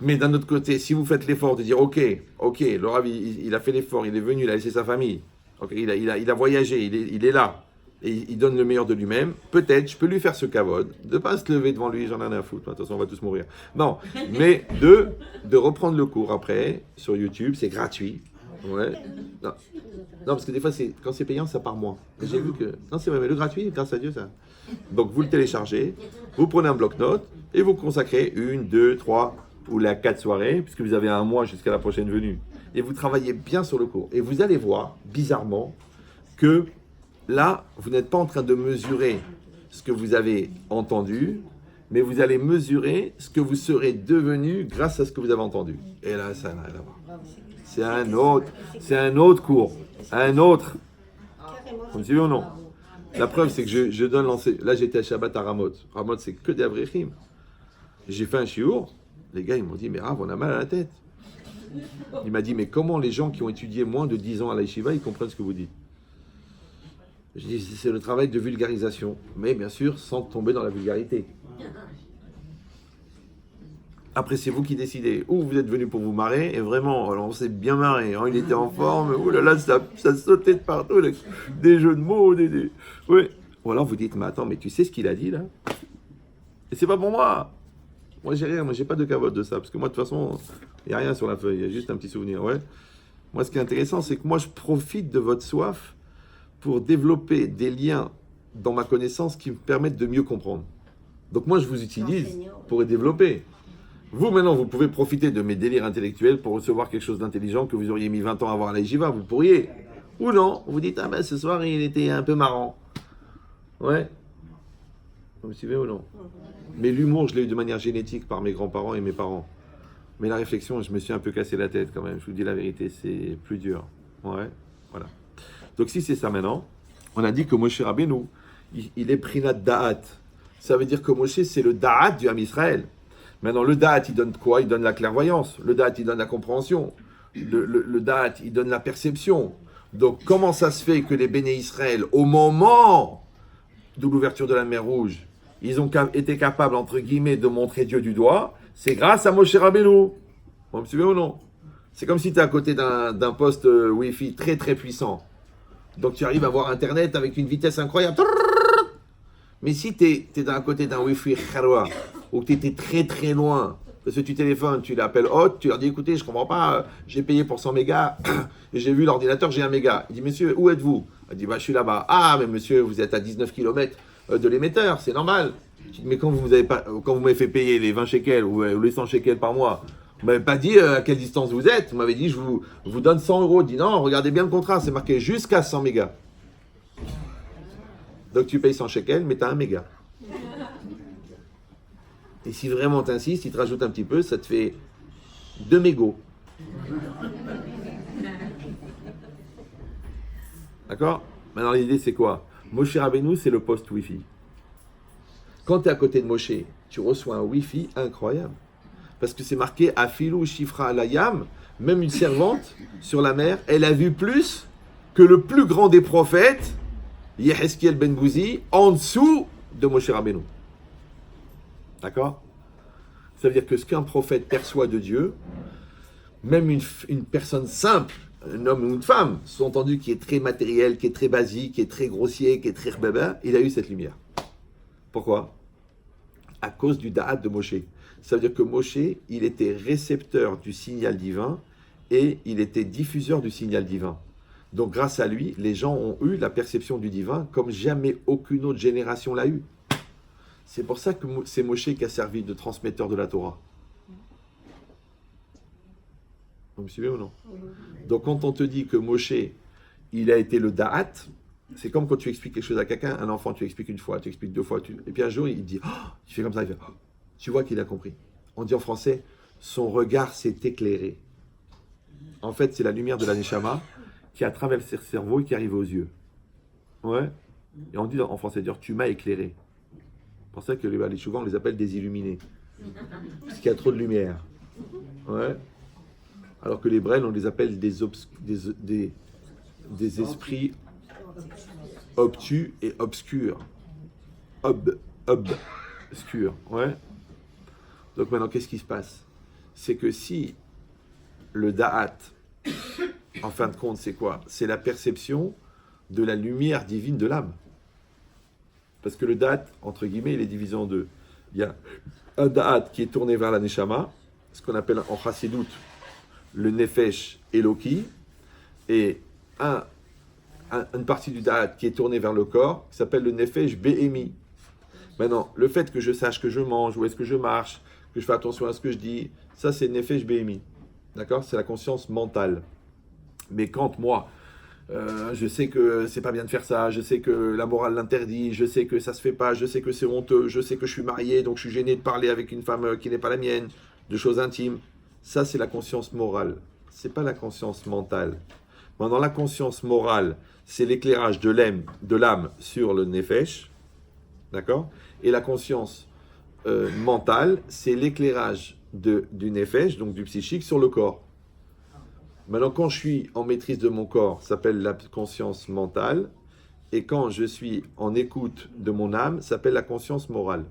Mais d'un autre côté, si vous faites l'effort de dire ok, le Rav, il a fait l'effort, il est venu, il a laissé sa famille, okay, il a voyagé, il est là, et il donne le meilleur de lui-même, peut-être je peux lui faire ce kavod, de ne pas se lever devant lui, j'en ai rien à foutre, de toute façon on va tous mourir. Non, mais de reprendre le cours après, sur YouTube, c'est gratuit. Ouais. Non, parce que des fois, quand c'est payant, ça part moins. J'ai vu que... Non, c'est vrai, mais le gratuit, grâce à Dieu, ça... Donc vous le téléchargez, vous prenez un bloc-notes, et vous consacrez 1, 2, 3... ou la 4 soirées, puisque vous avez un mois jusqu'à la prochaine venue, et vous travaillez bien sur le cours. Et vous allez voir, bizarrement, que là, vous n'êtes pas en train de mesurer ce que vous avez entendu, mais vous allez mesurer ce que vous serez devenu grâce à ce que vous avez entendu. Et là, ça n'a rien à voir. C'est un autre cours, un autre. Vous me suivez ou non? La preuve, c'est que je donne l'enseignement. Là, j'étais à Shabbat à Ramot. Ramot, c'est que des Avrechim. J'ai fait un shiur. Les gars, ils m'ont dit, mais Rav, on a mal à la tête. Il m'a dit, mais comment les gens qui ont étudié moins de 10 ans à la yeshiva, ils comprennent ce que vous dites? Je dis, c'est le travail de vulgarisation. Mais bien sûr, sans tomber dans la vulgarité. Après, c'est vous qui décidez. Ou vous êtes venu pour vous marrer, et vraiment, alors on s'est bien marré. Hein, il était en forme, ouh là là, ça sautait de partout, des jeux de mots, oui. Ou alors vous dites, mais attends, mais tu sais ce qu'il a dit là? Et c'est pas pour moi. Moi, j'ai rien, moi, j'ai pas de cavote de ça, parce que moi, de toute façon, il n'y a rien sur la feuille, il y a juste un petit souvenir, ouais. Moi, ce qui est intéressant, c'est que moi, je profite de votre soif pour développer des liens dans ma connaissance qui me permettent de mieux comprendre. Donc, moi, je vous utilise pour les développer. Vous, maintenant, vous pouvez profiter de mes délires intellectuels pour recevoir quelque chose d'intelligent que vous auriez mis 20 ans à voir à la yeshiva, vous pourriez. Ou non, vous dites, ah ben, ce soir, il était un peu marrant. Ouais. Vous me suivez ou non? Mais l'humour, je l'ai eu de manière génétique par mes grands-parents et mes parents. Mais la réflexion, je me suis un peu cassé la tête quand même. Je vous dis la vérité, c'est plus dur. Ouais, voilà. Donc si c'est ça maintenant, on a dit que Moshe Rabbeinu, il est prinat da'at. Ça veut dire que Moshe, c'est le da'at du Ham Israël. Maintenant, le da'at, il donne quoi? Il donne la clairvoyance. Le da'at, il donne la compréhension. Le da'at, il donne la perception. Donc comment ça se fait que les béné Israël, au moment de l'ouverture de la mer Rouge, ils ont été capables, entre guillemets, de montrer Dieu du doigt? C'est grâce à Moshe Rabbeinu. Vous me suivez ou non? C'est comme si tu es à côté d'un poste Wi-Fi très très puissant. Donc tu arrives à avoir Internet avec une vitesse incroyable. Mais si tu es à côté d'un Wi-Fi kharwa, ou que tu étais très très loin, parce que tu téléphones, tu l'appelles hôte, tu leur dis écoutez, je comprends pas, j'ai payé pour 100 mégas, et j'ai vu l'ordinateur, j'ai 1 méga. Il dit monsieur, où êtes-vous? Il dit bah je suis là-bas. Ah mais monsieur, vous êtes à 19 km de l'émetteur, c'est normal. Je dis, mais quand vous m'avez fait payer les 20 shekels ou les 100 shekels par mois, vous m'avez pas dit à quelle distance vous êtes. Vous m'avez dit je vous donne 100 euros. Je dis non, regardez bien le contrat, c'est marqué jusqu'à 100 mégas. Donc tu payes 100 shekels, mais tu as 1 méga. Et si vraiment tu insistes, il te rajoute un petit peu, ça te fait 2 mégots. D'accord? Maintenant l'idée c'est quoi? Moshe Rabbeinu, c'est le poste Wi-Fi. Quand tu es à côté de Moshe, tu reçois un Wi-Fi incroyable. Parce que c'est marqué Afilou Shifra Alayam, même une servante sur la mer, elle a vu plus que le plus grand des prophètes, Yehezkiel ben Bouzi, en dessous de Moshe Rabbeinu. D'accord? Ça veut dire que ce qu'un prophète perçoit de Dieu, même une personne simple, un homme ou une femme, sous-entendu qui est très matériel, qui est très basique, qui est très grossier, qui est très rbaba, il a eu cette lumière. Pourquoi? À cause du da'at de Moshe. Ça veut dire que Moshe, il était récepteur du signal divin et il était diffuseur du signal divin. Donc grâce à lui, les gens ont eu la perception du divin comme jamais aucune autre génération l'a eu. C'est pour ça que c'est Moshe qui a servi de transmetteur de la Torah. Vous me suivez ou non? Donc quand on te dit que Moshe, il a été le Da'at, c'est comme quand tu expliques quelque chose à quelqu'un, un enfant, tu expliques une fois, tu expliques deux fois, et puis un jour, il dit, oh, tu fais comme ça, il fait, oh, tu vois qu'il a compris. On dit en français, son regard s'est éclairé. En fait, c'est la lumière de la Neshama qui a traversé le cerveau et qui arrive aux yeux. Ouais. Et on dit en français, dire, tu m'as éclairé. C'est pour ça que les Balishouvans, on les appelle des illuminés. Parce qu'il y a trop de lumière. Ouais. Alors que les Brels, on les appelle des esprits obtus et obscurs. Obscurs. Ouais. Donc maintenant, qu'est-ce qui se passe? C'est que si le Da'at, en fin de compte, c'est quoi? C'est la perception de la lumière divine de l'âme. Parce que le Da'at, entre guillemets, il est divisé en deux. Il y a un Da'at qui est tourné vers la Neshama, ce qu'on appelle en Chassidut le Nefesh Eloki, et une partie du Da'at qui est tournée vers le corps, qui s'appelle le Nefesh Behemi. Maintenant, le fait que je sache que je mange, où est-ce que je marche, que je fais attention à ce que je dis, ça c'est Nefesh Behemi. D'accord? C'est la conscience mentale. Mais quand moi, je sais que c'est pas bien de faire ça, je sais que la morale l'interdit, je sais que ça se fait pas, je sais que c'est honteux, je sais que je suis marié, donc je suis gêné de parler avec une femme qui n'est pas la mienne, de choses intimes. Ça, c'est la conscience morale. C'est pas la conscience mentale. Maintenant, la conscience morale, c'est l'éclairage de l'âme sur le nefesh, d'accord? Et la conscience mentale, c'est l'éclairage du nefesh, donc du psychique, sur le corps. Maintenant, quand je suis en maîtrise de mon corps, ça s'appelle la conscience mentale, et quand je suis en écoute de mon âme, ça s'appelle la conscience morale.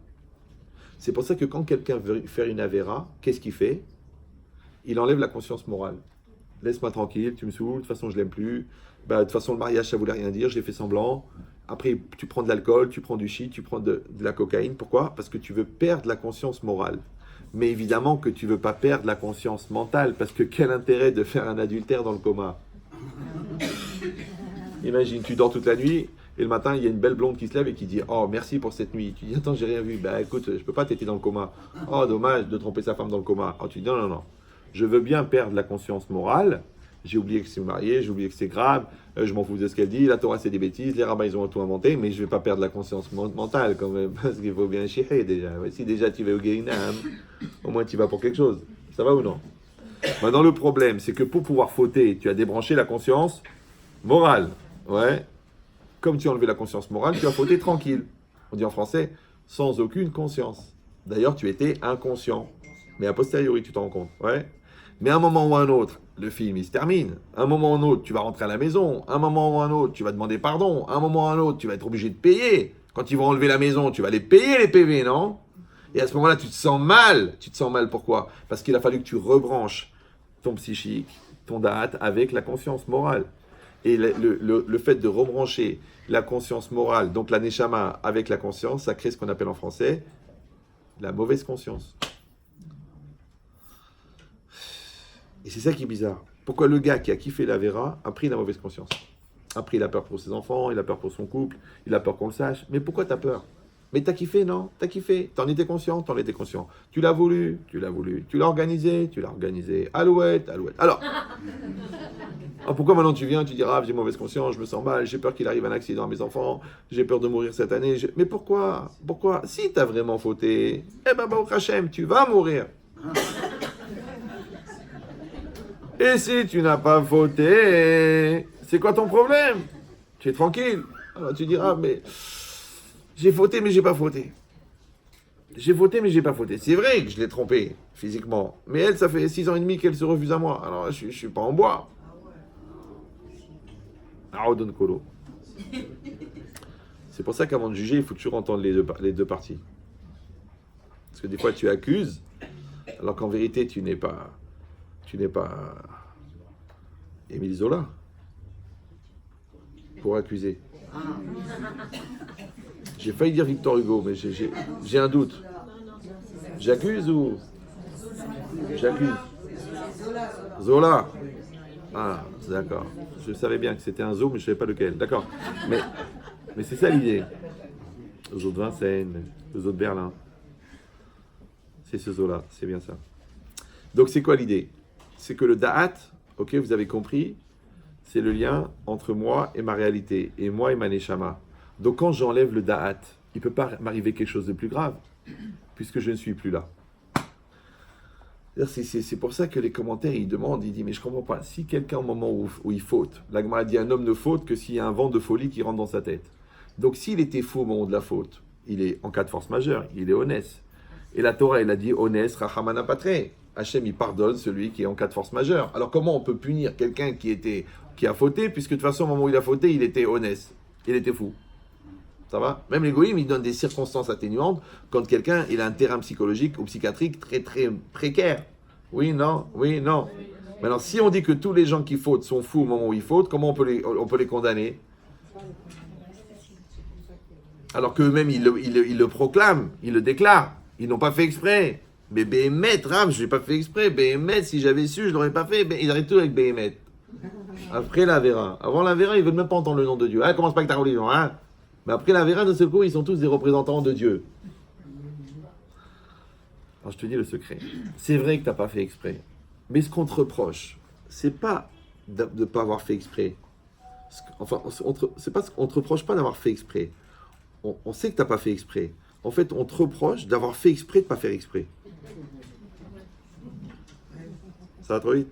C'est pour ça que quand quelqu'un veut faire une avéra, qu'est-ce qu'il fait? Il enlève la conscience morale. Laisse-moi tranquille, tu me saoules, de toute façon je l'aime plus. Bah, de toute façon le mariage ça voulait rien dire, j'ai fait semblant. Après tu prends de l'alcool, tu prends du shit, tu prends de la cocaïne. Pourquoi? Parce que tu veux perdre la conscience morale. Mais évidemment que tu veux pas perdre la conscience mentale, parce que quel intérêt de faire un adultère dans le coma? Imagine, tu dors toute la nuit, et le matin il y a une belle blonde qui se lève et qui dit « Oh merci pour cette nuit ». Tu dis « Attends, j'ai rien vu ». Bah écoute, je peux pas t'aider dans le coma. « Oh dommage de tromper sa femme dans le coma ». Oh tu dis « Non, non, non. Je veux bien perdre la conscience morale, j'ai oublié que c'est marié, j'ai oublié que c'est grave, je m'en fous de ce qu'elle dit, la Torah c'est des bêtises, les rabbins ils ont tout inventé, mais je ne vais pas perdre la conscience mentale quand même, parce qu'il faut bien chier déjà. Si déjà tu vas au Guéhinam, au moins tu vas pour quelque chose. Ça va ou non? Maintenant le problème, c'est que pour pouvoir fauter, tu as débranché la conscience morale. Ouais. Comme tu as enlevé la conscience morale, tu as fauté tranquille. On dit en français, sans aucune conscience. D'ailleurs, tu étais inconscient. Mais a posteriori, tu t'en rends compte. Ouais. Mais à un moment ou à un autre, le film, il se termine. À un moment ou à un autre, tu vas rentrer à la maison. À un moment ou à un autre, tu vas demander pardon. À un moment ou à un autre, tu vas être obligé de payer. Quand ils vont enlever la maison, tu vas les payer, les PV, non? Et à ce moment-là, tu te sens mal. Tu te sens mal, pourquoi? Parce qu'il a fallu que tu rebranches ton psychique, ton da'at, avec la conscience morale. Et le fait de rebrancher la conscience morale, donc la neshama, avec la conscience, ça crée ce qu'on appelle en français la mauvaise conscience. Et c'est ça qui est bizarre. Pourquoi le gars qui a kiffé la Vera a pris la mauvaise conscience? Après, il a peur pour ses enfants, il a peur pour son couple, il a peur qu'on le sache. Mais pourquoi t'as peur? Mais t'as kiffé, non? T'as kiffé. T'en étais conscient, t'en étais conscient. Tu l'as voulu, tu l'as voulu. Tu l'as organisé, tu l'as organisé. Alouette, alouette. Alors, pourquoi maintenant tu viens, tu dis, ah, j'ai mauvaise conscience, je me sens mal, j'ai peur qu'il arrive un accident à mes enfants, j'ai peur de mourir cette année. Mais pourquoi? Pourquoi? Si t'as vraiment fauté, eh ben, Baruch Hashem, tu vas mourir. Et si tu n'as pas fauté, c'est quoi ton problème? Tu es tranquille. Alors tu diras, mais j'ai fauté, mais j'ai pas fauté. J'ai fauté, mais j'ai pas fauté. C'est vrai que je l'ai trompée physiquement. Mais elle, ça fait 6 ans et demi qu'elle se refuse à moi. Alors je suis pas en bois. Aoudon Kolo. C'est pour ça qu'avant de juger, il faut toujours entendre les deux parties. Parce que des fois, tu accuses, alors qu'en vérité, tu n'es pas Émile Zola pour accuser. J'ai failli dire Victor Hugo, mais j'ai un doute. J'accuse ou j'accuse? Zola. Ah, d'accord. Je savais bien que c'était un zoo, mais je ne savais pas lequel. D'accord. Mais c'est ça l'idée. Aux autres Vincennes, aux autres Berlin. C'est ce zoo-là, c'est bien ça. Donc c'est quoi l'idée? c'est que le da'at, ok, vous avez compris, c'est le lien entre moi et ma réalité, et moi et ma neshama. Donc quand j'enlève le da'at, il ne peut pas m'arriver quelque chose de plus grave, puisque je ne suis plus là. C'est pour ça que les commentaires, ils demandent, ils disent, mais je ne comprends pas, si quelqu'un au moment où il faute, la Gemara dit un homme ne faute que s'il y a un vent de folie qui rentre dans sa tête. Donc s'il était faux au moment de la faute, il est en cas de force majeure, il est honnête. Et la Torah, elle a dit honnête, rachamana patre. Hachem, il pardonne celui qui est en cas de force majeure. Alors comment on peut punir quelqu'un qui a fauté, puisque de toute façon, au moment où il a fauté, il était honnête, il était fou. Ça va? Même les goïms, ils donnent des circonstances atténuantes quand quelqu'un il a un terrain psychologique ou psychiatrique très très précaire. Oui, non, oui, non. Maintenant, si on dit que tous les gens qui fautent sont fous au moment où ils fautent, comment on peut les condamner? Alors qu'eux-mêmes, ils le proclament, ils le déclarent. Ils n'ont pas fait exprès. Mais Béhémet, Rav, je ne l'ai pas fait exprès. Béhémet, si j'avais su, je ne l'aurais pas fait. Ils arrêtent tout avec Béhémet. Après la Vera. Avant la Vera, ils ne veulent même pas entendre le nom de Dieu. Ah, commence pas avec ta religion, hein? Mais après la Vera, de ce coup, ils sont tous des représentants de Dieu. Alors je te dis le secret. C'est vrai que tu n'as pas fait exprès. Mais ce qu'on te reproche, c'est pas de ne pas avoir fait exprès. Enfin, c'est pas on te reproche pas d'avoir fait exprès. On sait que tu n'as pas fait exprès. En fait, on te reproche d'avoir fait exprès de ne pas faire exprès. Ça va trop vite?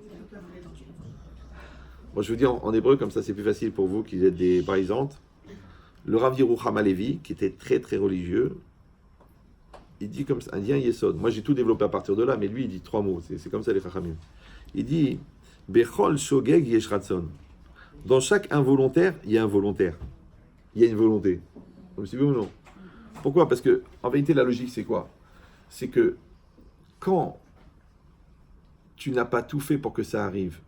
Moi, je vous dis en hébreu, comme ça c'est plus facile pour vous qui êtes des parisantes. Le Rav Yerucham Halevi, qui était très très religieux, il dit comme ça, un lien Yesod. Moi, j'ai tout développé à partir de là, mais lui, il dit 3 mots. C'est comme ça les Chachamim. Il dit Bechol Shogeg Yesh Ratzon. Dans chaque involontaire, il y a un volontaire. Il y a une volonté. Vous me suivez ou non? Pourquoi? Parce que, en vérité, la logique, c'est quoi? C'est que quand tu n'as pas tout fait pour que ça arrive,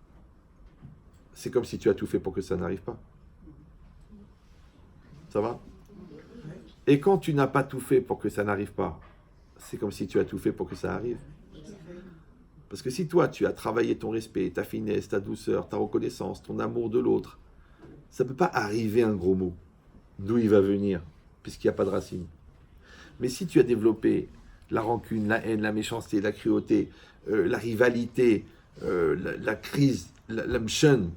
c'est comme si tu as tout fait pour que ça n'arrive pas. Ça va? Et quand tu n'as pas tout fait pour que ça n'arrive pas, c'est comme si tu as tout fait pour que ça arrive. Parce que si toi, tu as travaillé ton respect, ta finesse, ta douceur, ta reconnaissance, ton amour de l'autre, ça ne peut pas arriver un gros mot. D'où il va venir, puisqu'il n'y a pas de racine. Mais si tu as développé la rancune, la haine, la méchanceté, la cruauté, la rivalité, la crise, l'amshun,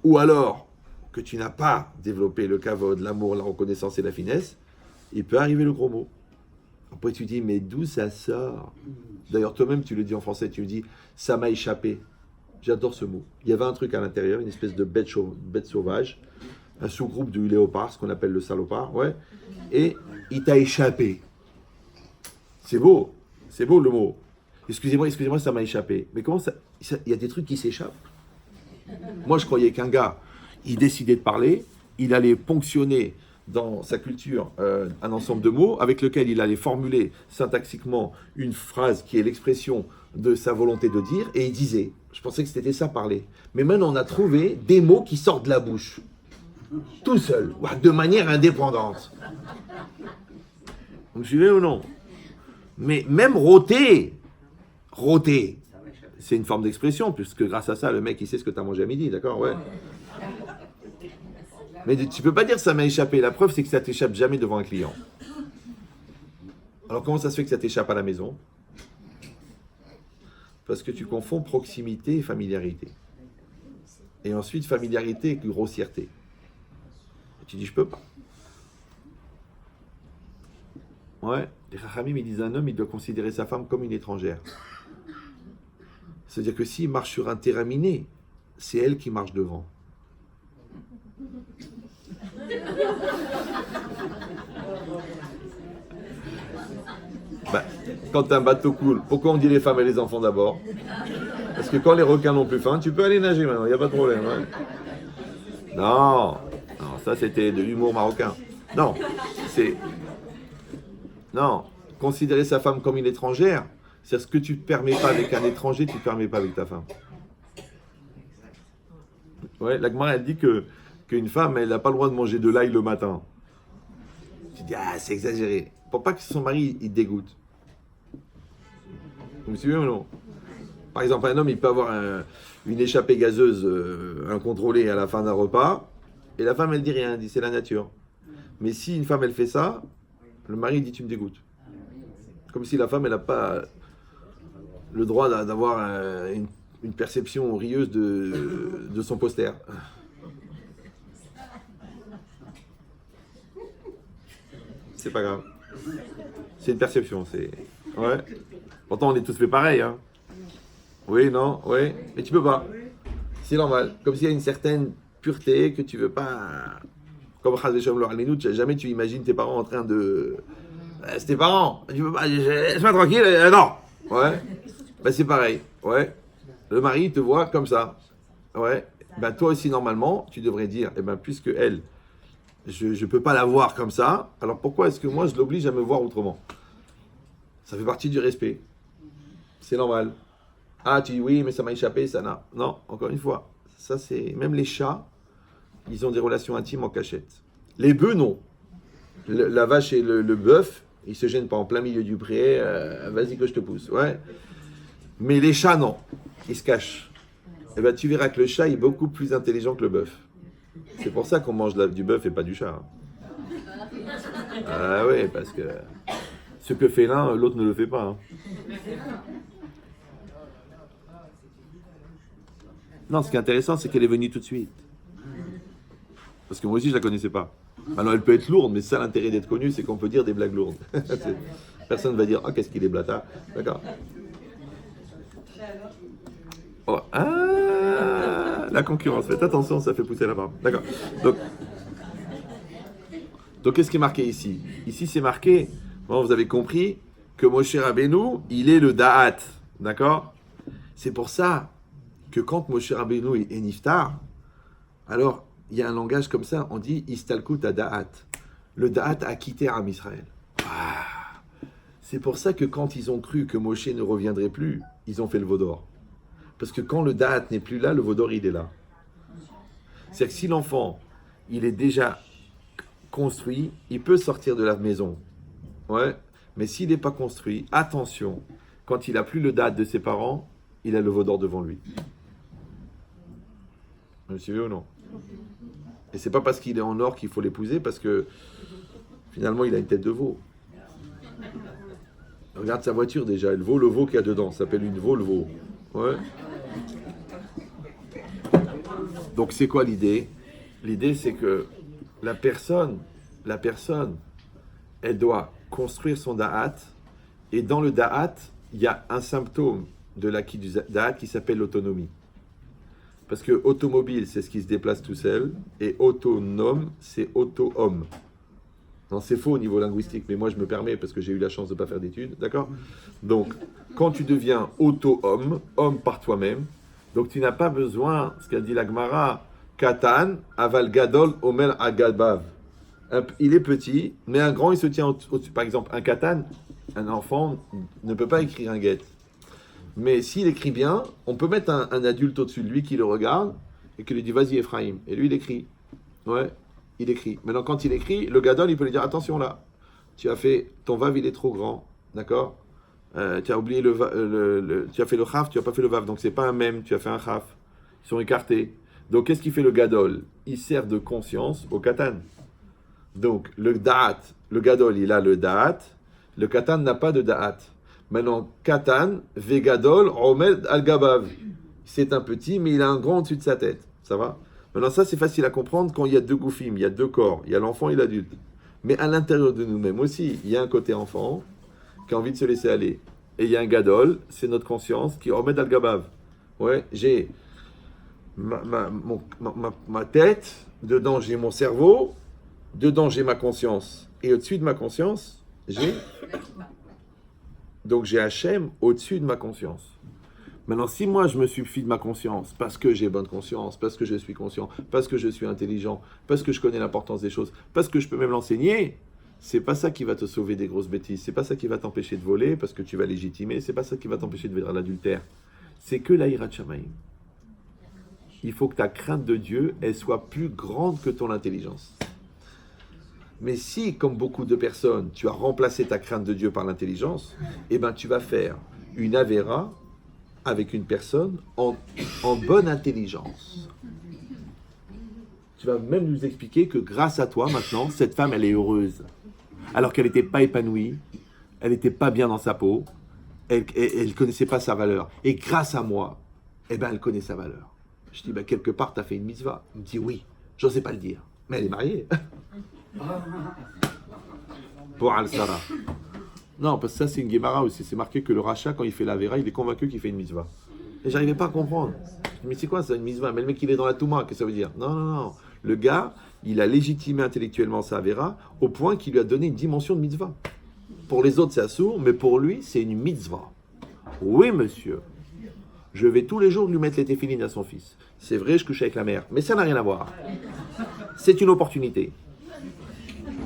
ou alors que tu n'as pas développé le kavod, l'amour, la reconnaissance et la finesse, il peut arriver le gros mot. Après tu dis, mais d'où ça sort? D'ailleurs toi-même tu le dis en français, tu le dis, ça m'a échappé. J'adore ce mot. Il y avait un truc à l'intérieur, une espèce de bête sauvage, un sous-groupe du léopard, ce qu'on appelle le salopard, ouais, et il t'a échappé. C'est beau le mot. Excusez-moi, ça m'a échappé. Mais comment ça, il y a des trucs qui s'échappent. Moi je croyais qu'un gars, il décidait de parler, il allait ponctionner dans sa culture un ensemble de mots avec lequel il allait formuler syntaxiquement une phrase qui est l'expression de sa volonté de dire, et il disait. Je pensais que c'était ça parler. Mais maintenant on a trouvé des mots qui sortent de la bouche. Tout seul, de manière indépendante. Vous me suivez ou non? Mais même rôter, c'est une forme d'expression, puisque grâce à ça, le mec, il sait ce que tu as mangé à midi, d'accord? Ouais. Mais tu peux pas dire ça m'a échappé. La preuve, c'est que ça t'échappe jamais devant un client. Alors comment ça se fait que ça t'échappe à la maison? Parce que tu confonds proximité et familiarité. Et ensuite, familiarité et grossièreté. Et tu dis, je peux pas. Ouais, les Chachamim, ils disent un homme, il doit considérer sa femme comme une étrangère. C'est-à-dire que s'il marche sur un terrain miné, c'est elle qui marche devant. Quand un bateau coule, pourquoi on dit les femmes et les enfants d'abord? Parce que quand les requins n'ont plus faim, tu peux aller nager maintenant, il n'y a pas de problème. Hein. Non, ça c'était de l'humour marocain. Non, considérer sa femme comme une étrangère, c'est ce que tu ne te permets pas avec un étranger, tu ne te permets pas avec ta femme. Ouais, la Gemara, elle dit qu'une femme, elle n'a pas le droit de manger de l'ail le matin. Tu dis, c'est exagéré. Pour pas que son mari, il dégoûte. Vous me suivez ou non? Par exemple, un homme, il peut avoir une échappée gazeuse incontrôlée à la fin d'un repas, et la femme, elle dit rien, elle dit c'est la nature. Mais si une femme, elle fait ça, le mari dit tu me dégoûtes. Comme si la femme, elle n'a pas le droit d'avoir une perception rieuse de son poster. C'est pas grave. C'est une perception, c'est... Ouais. Pourtant, on est tous fait pareil, hein. Oui, non, oui. Mais tu peux pas. C'est normal. Comme s'il y a une certaine pureté que tu veux pas... Comme jamais tu imagines tes parents en train de... C'est tes parents. Tu peux pas... Laisse-moi tranquille. Non. Ouais. Ben, c'est pareil. Ouais. Le mari te voit comme ça. Ouais. Ben, toi aussi, normalement, tu devrais dire, eh ben, puisque elle... Je ne peux pas la voir comme ça, alors pourquoi est-ce que moi je l'oblige à me voir autrement? Ça fait partie du respect. C'est normal. Ah, tu dis oui, mais ça m'a échappé, ça n'a. Non, encore une fois, ça c'est. Même les chats, ils ont des relations intimes en cachette. Les bœufs, non. La vache et le bœuf, ils se gênent pas en plein milieu du pré, vas-y que je te pousse. Ouais. Mais les chats, non. Ils se cachent. Et ben tu verras que le chat est beaucoup plus intelligent que le bœuf. C'est pour ça qu'on mange du bœuf et pas du chat. Ah oui, parce que ce que fait l'un, l'autre ne le fait pas. Non, ce qui est intéressant, c'est qu'elle est venue tout de suite. Parce que moi aussi, je la connaissais pas. Alors, elle peut être lourde, mais ça, l'intérêt d'être connue, c'est qu'on peut dire des blagues lourdes. Personne ne va dire, oh, qu'est-ce qu'il est blata. D'accord. Oh, ah, la concurrence. Faites attention, ça fait pousser la barbe. D'accord. Donc qu'est-ce qui est marqué ici? Ici, c'est marqué, bon, vous avez compris, que Moshe Rabbeinu, il est le Da'at. D'accord? C'est pour ça que quand Moshe Rabbeinu est Niftar, alors, il y a un langage comme ça, on dit Istalkut à Da'at. Le Da'at a quitté Am Israël. Ah. C'est pour ça que quand ils ont cru que Moshe ne reviendrait plus, ils ont fait le Vaudor. Parce que quand le Da'at n'est plus là, le Vaudor, il est là. C'est-à-dire que si l'enfant, il est déjà construit, il peut sortir de la maison. Ouais. Mais s'il n'est pas construit, attention, quand il n'a plus le Da'at de ses parents, il a le Vaudor devant lui. Vous me suivez ou non? Et c'est pas parce qu'il est en or qu'il faut l'épouser, parce que finalement il a une tête de veau. Regarde sa voiture déjà, le veau qu'il y a dedans, ça s'appelle une Volvo. Ouais. Donc c'est quoi l'idée? L'idée c'est que la personne, elle doit construire son da'at, et dans le da'at, il y a un symptôme de l'acquis du da'at qui s'appelle l'autonomie. Parce que automobile, c'est ce qui se déplace tout seul, et autonome, c'est auto-homme. Non, c'est faux au niveau linguistique, mais moi je me permets parce que j'ai eu la chance de ne pas faire d'études, d'accord? Donc, quand tu deviens auto-homme, homme par toi-même, donc tu n'as pas besoin, ce qu'a dit la Gemara, Katan, aval gadol, omer agabav. Il est petit, mais un grand, il se tient au-dessus. Par exemple, un Katan, un enfant ne peut pas écrire un guet. Mais s'il écrit bien, on peut mettre un adulte au-dessus de lui qui le regarde et qui lui dit vas-y Ephraim. Et lui il écrit. Ouais, il écrit. Maintenant quand il écrit, le gadol il peut lui dire attention là, tu as fait, ton vav il est trop grand, d'accord? Tu as oublié tu as fait le chaf, tu n'as pas fait le vav, donc c'est pas un même, tu as fait un chaf. Ils sont écartés. Donc qu'est-ce qu'il fait le gadol? Il sert de conscience au katan. Donc le da'at, le gadol il a le da'at, le katan n'a pas de da'at. Maintenant, Katan, Vegadol, Omed Al-Gabav. C'est un petit, mais il a un grand au-dessus de sa tête. Ça va? Maintenant, ça, c'est facile à comprendre quand il y a deux goufim, il y a deux corps. Il y a l'enfant et l'adulte. Mais à l'intérieur de nous-mêmes aussi, il y a un côté enfant qui a envie de se laisser aller. Et il y a un Gadol, c'est notre conscience, qui est Omed Al-Gabav. Ouais, j'ai ma tête, dedans j'ai mon cerveau, dedans j'ai ma conscience. Et au-dessus de ma conscience, j'ai... Donc j'ai Hachem au-dessus de ma conscience. Maintenant, si moi je me suffis de ma conscience, parce que j'ai bonne conscience, parce que je suis conscient, parce que je suis intelligent, parce que je connais l'importance des choses, parce que je peux même l'enseigner, c'est pas ça qui va te sauver des grosses bêtises, c'est pas ça qui va t'empêcher de voler, parce que tu vas légitimer, c'est pas ça qui va t'empêcher de faire l'adultère. C'est que la Hirat Shamayim. Il faut que ta crainte de Dieu, elle soit plus grande que ton intelligence. Mais si, comme beaucoup de personnes, tu as remplacé ta crainte de Dieu par l'intelligence, eh ben tu vas faire une avéra avec une personne en bonne intelligence. Tu vas même nous expliquer que grâce à toi, maintenant, cette femme, elle est heureuse. Alors qu'elle n'était pas épanouie, elle n'était pas bien dans sa peau, elle ne connaissait pas sa valeur. Et grâce à moi, eh ben, elle connaît sa valeur. Je dis, ben, quelque part, tu as fait une mitzvah. Il me dit, oui, je n'osais pas le dire. Mais elle est mariée. Pour Al-Sara. Non, parce que ça, c'est une Gemara aussi. C'est marqué que le rachat, quand il fait la vera, il est convaincu qu'il fait une mitzvah. Et j'arrivais pas à comprendre. Je me dis, mais c'est quoi ça, une mitzvah? Mais le mec, il est dans la Touma, qu'est-ce que ça veut dire? Non, non, non. Le gars, il a légitimé intellectuellement sa vera au point qu'il lui a donné une dimension de mitzvah. Pour les autres, c'est assourd, mais pour lui, c'est une mitzvah. Oui, monsieur. Je vais tous les jours lui mettre les téfilines à son fils. C'est vrai, je couche avec la mère, mais ça n'a rien à voir. C'est une opportunité.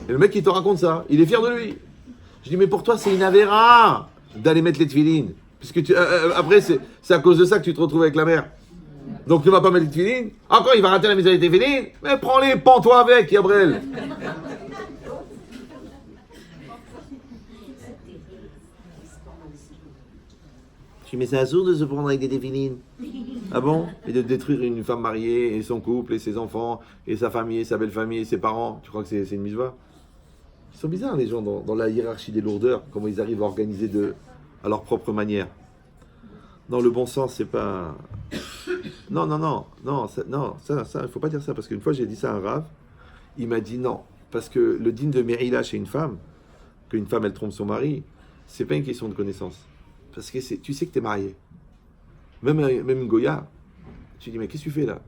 Et le mec, il te raconte ça. Il est fier de lui. Je dis, mais pour toi, c'est une avéra d'aller mettre les téfilines. Puisque après, c'est à cause de ça que tu te retrouves avec la mère. Donc, tu ne vas pas mettre les téfilines. Encore, il va rater la mise des téfilines. Mais prends-les, pends-toi avec, Yabrel. Je dis, mais c'est assourd de se prendre avec des téfilines. Ah bon? Et de détruire une femme mariée, et son couple, et ses enfants, et sa famille, et sa belle famille, et ses parents. Tu crois que c'est une mitzvah? Ils sont bizarres, les gens, dans la hiérarchie des lourdeurs, comment ils arrivent à organiser à leur propre manière. Dans le bon sens, c'est pas... Non, il faut pas dire ça, parce qu'une fois, j'ai dit ça à un rave, il m'a dit non, parce que le digne de Mérila chez une femme, qu'une femme, elle trompe son mari, c'est pas une question de connaissance. Parce que tu sais que tu es marié. Même une Goya, tu dis, mais qu'est-ce que tu fais là?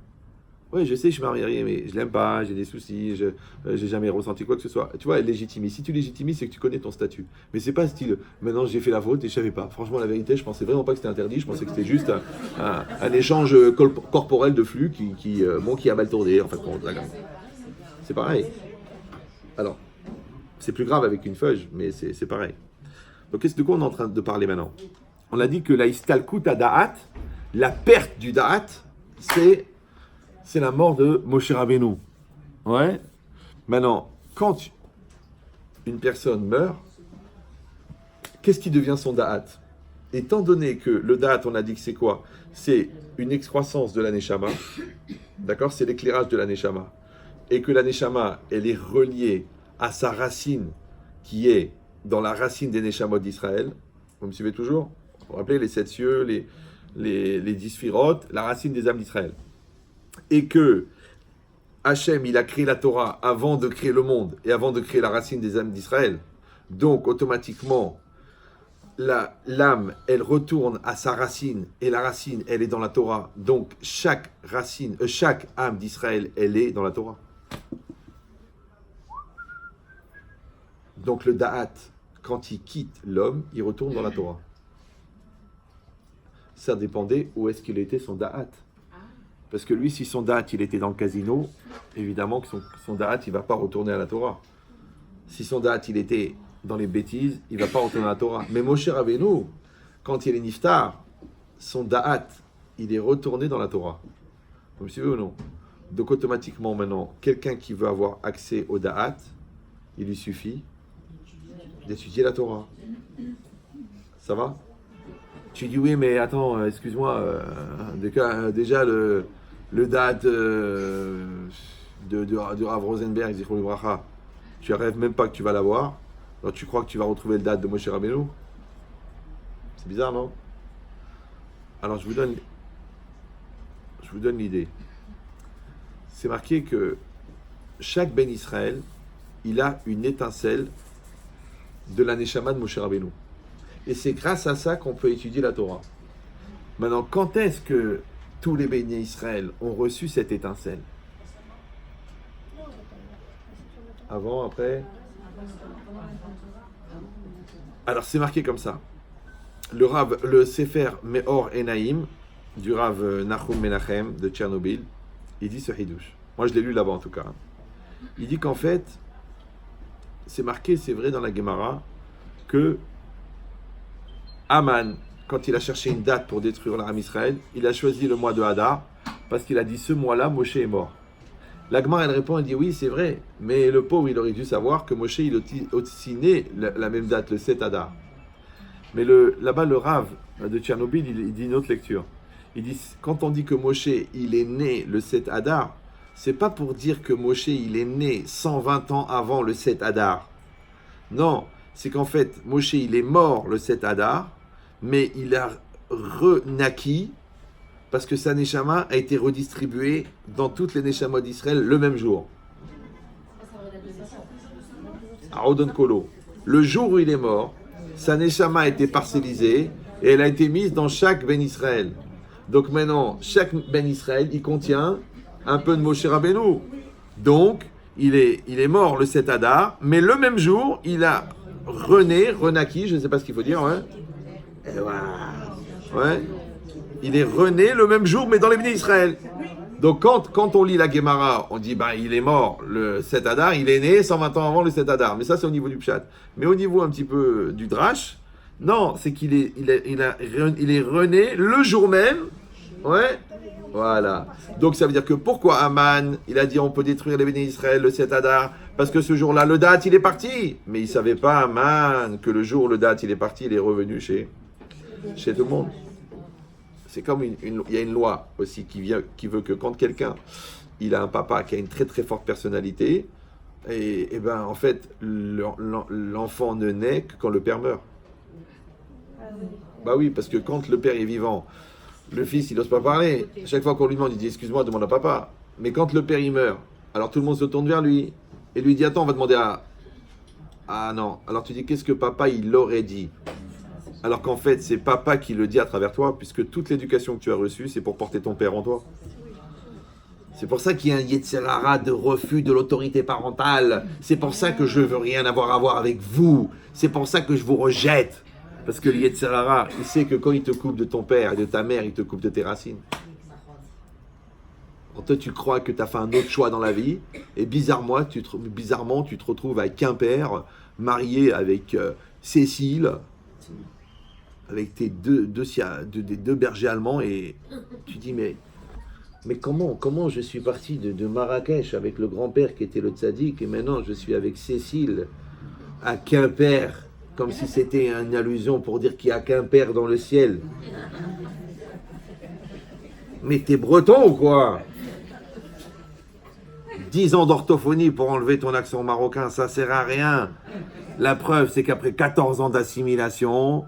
Ouais, je sais, je suis marié, mais je l'aime pas, j'ai des soucis, j'ai jamais ressenti quoi que ce soit. Tu vois, elle légitime. Si tu légitimes, c'est que tu connais ton statut. Mais c'est pas style, maintenant j'ai fait la faute et je savais pas. Franchement, la vérité, je pensais vraiment pas que c'était interdit, je pensais que c'était juste un échange corporel de flux qui a mal tourné, en fait. C'est pareil. Alors, c'est plus grave avec une feuille, mais c'est pareil. Donc, de quoi on est en train de parler maintenant? On a dit que la istalkut à da'at, la perte du da'at, c'est la mort de Moshe Rabbeinu. Ouais. Maintenant, quand une personne meurt, qu'est-ce qui devient son da'at? Étant donné que le da'at, on a dit que c'est quoi? C'est une excroissance de la neshama. D'accord? C'est l'éclairage de la neshama. Et que la neshama, elle est reliée à sa racine, qui est dans la racine des neshamot d'Israël. Vous me suivez toujours? Vous vous rappelez les 7 cieux, les 10 sphirotes, la racine des âmes d'Israël. Et que Hachem, il a créé la Torah avant de créer le monde et avant de créer la racine des âmes d'Israël. Donc, automatiquement, l'âme, elle retourne à sa racine et la racine, elle est dans la Torah. Donc, chaque âme d'Israël, elle est dans la Torah. Donc, le Da'at, quand il quitte l'homme, il retourne dans la Torah. Ça dépendait où est-ce qu'il était son Da'at. Parce que lui, si son da'at, il était dans le casino, évidemment que son da'at, il ne va pas retourner à la Torah. Si son da'at, il était dans les bêtises, il ne va pas retourner à la Torah. Mais Moshe Rabbeinu, quand il est niftar, son da'at, il est retourné dans la Torah. Vous me suivez ou non? Donc automatiquement, maintenant, quelqu'un qui veut avoir accès au da'at, il lui suffit d'étudier la Torah. Ça va? Tu dis oui, mais attends, excuse-moi, déjà le date de Rav Rosenberg, Zichron Livracha, tu rêves même pas que tu vas l'avoir, alors tu crois que tu vas retrouver le date de Moshe Rabbeinu? C'est bizarre, non? Alors je vous donne l'idée. C'est marqué que chaque Ben Israël, il a une étincelle de la Neshama de Moshe Rabbeinu. Et c'est grâce à ça qu'on peut étudier la Torah. Maintenant, quand est-ce que tous les bénis Israël ont reçu cette étincelle? Avant, après? Alors, c'est marqué comme ça. Le Sefer Meor Enaim, du Rav Nachum Menachem de Tchernobyl, il dit ce hidouche. Moi, je l'ai lu là-bas en tout cas. Il dit qu'en fait, c'est marqué, c'est vrai dans la Gemara, que Aman, quand il a cherché une date pour détruire l'Aram Israël, il a choisi le mois de Hadar, parce qu'il a dit ce mois-là, Moshe est mort. La Gemara, elle répond, elle dit oui, c'est vrai, mais le pauvre, il aurait dû savoir que Moshe, il est aussi né la même date, le 7 Hadar. Mais là-bas, le Rav de Tchernobyl, il dit une autre lecture. Il dit, quand on dit que Moshe, il est né le 7 Hadar, c'est pas pour dire que Moshe, il est né 120 ans avant le 7 Hadar. Non, c'est qu'en fait, Moshe, il est mort le 7 Hadar, mais il a renaquis Parce que sa neshama a été redistribuée dans toutes les neshamot d'Israël le même jour. À Odon Kolo. Le jour où il est mort, sa neshama a été parcellisée et elle a été mise dans chaque Ben Israël. Donc maintenant, chaque Ben Israël, il contient un peu de Moshe Rabbeinu. Donc, il est mort le 7 Adar, mais le même jour, il a renaquis, je ne sais pas ce qu'il faut dire, ouais. Et voilà. Ouais. Il est rené le même jour, mais dans les bénis d'Israël. Donc quand on lit la Gemara, on dit il est mort le 7 Adar, il est né 120 ans avant le 7 Adar. Mais ça, c'est au niveau du Pshat. Mais au niveau un petit peu du Drash, non, c'est qu'il il est rené le jour même. Ouais. Voilà. Donc ça veut dire que pourquoi Aman, il a dit on peut détruire les bénis d'Israël le 7 Adar? Parce que ce jour-là, le date, il est parti. Mais il ne savait pas, Aman, que le jour où le date, il est parti, il est revenu chez tout le monde. C'est comme il y a une loi aussi qui veut que quand quelqu'un, il a un papa qui a une très très forte personnalité, et ben en fait, l'enfant ne naît que quand le père meurt. Bah oui, parce que quand le père est vivant, le fils, il n'ose pas parler. Chaque fois qu'on lui demande, il dit « Excuse-moi, demande à papa ». Mais quand le père, il meurt, alors tout le monde se tourne vers lui et lui dit « Attends, on va demander à… » Ah non. Alors tu dis « Qu'est-ce que papa, il aurait dit ?» Alors qu'en fait, c'est papa qui le dit à travers toi, puisque toute l'éducation que tu as reçue, c'est pour porter ton père en toi. C'est pour ça qu'il y a un Yetzer Hara de refus de l'autorité parentale. C'est pour ça que je veux rien avoir à voir avec vous. C'est pour ça que je vous rejette. Parce que le Yetzer Hara, il sait que quand il te coupe de ton père et de ta mère, il te coupe de tes racines. Toi, tu crois que tu as fait un autre choix dans la vie, et bizarrement, tu te retrouves avec Quimper, marié avec Cécile, avec tes deux bergers allemands, et tu dis, mais comment je suis parti de Marrakech avec le grand-père qui était le tzaddik, et maintenant je suis avec Cécile à Quimper, comme si c'était une allusion pour dire qu'il y a Quimper dans le ciel. Mais t'es breton ou quoi? 10 ans d'orthophonie pour enlever ton accent marocain, ça sert à rien. La preuve, c'est qu'après 14 ans d'assimilation,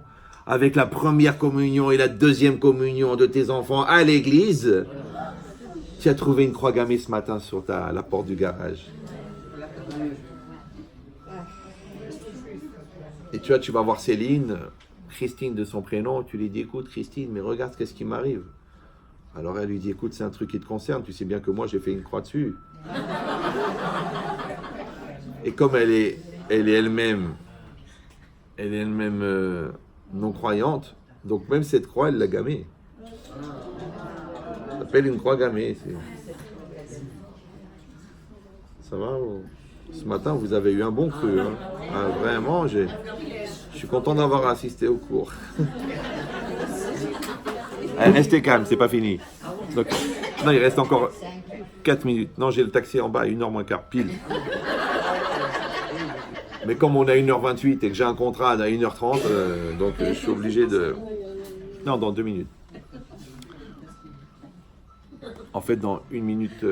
avec la première communion et la deuxième communion de tes enfants à l'église, tu as trouvé une croix gammée ce matin sur la porte du garage. Et tu vas voir Céline, Christine de son prénom, tu lui dis, écoute Christine, mais regarde qu'est-ce qui m'arrive. Alors elle lui dit, écoute, c'est un truc qui te concerne, tu sais bien que moi j'ai fait une croix dessus. Et comme elle est elle-même non-croyante, donc même cette croix, elle l'a gammée. Ça s'appelle une croix gammée. Ça va? Ce matin, vous avez eu un bon cru. Hein? Ah, vraiment, je suis content d'avoir assisté au cours. Restez calme, c'est pas fini. Donc, non, il reste encore 4 minutes. Non, j'ai le taxi en bas à 1h moins quart, pile. Mais comme on a 1h28 et que j'ai un contrat à 1h30, donc je suis obligé de... Non, dans 2 minutes. En fait, dans 1 minute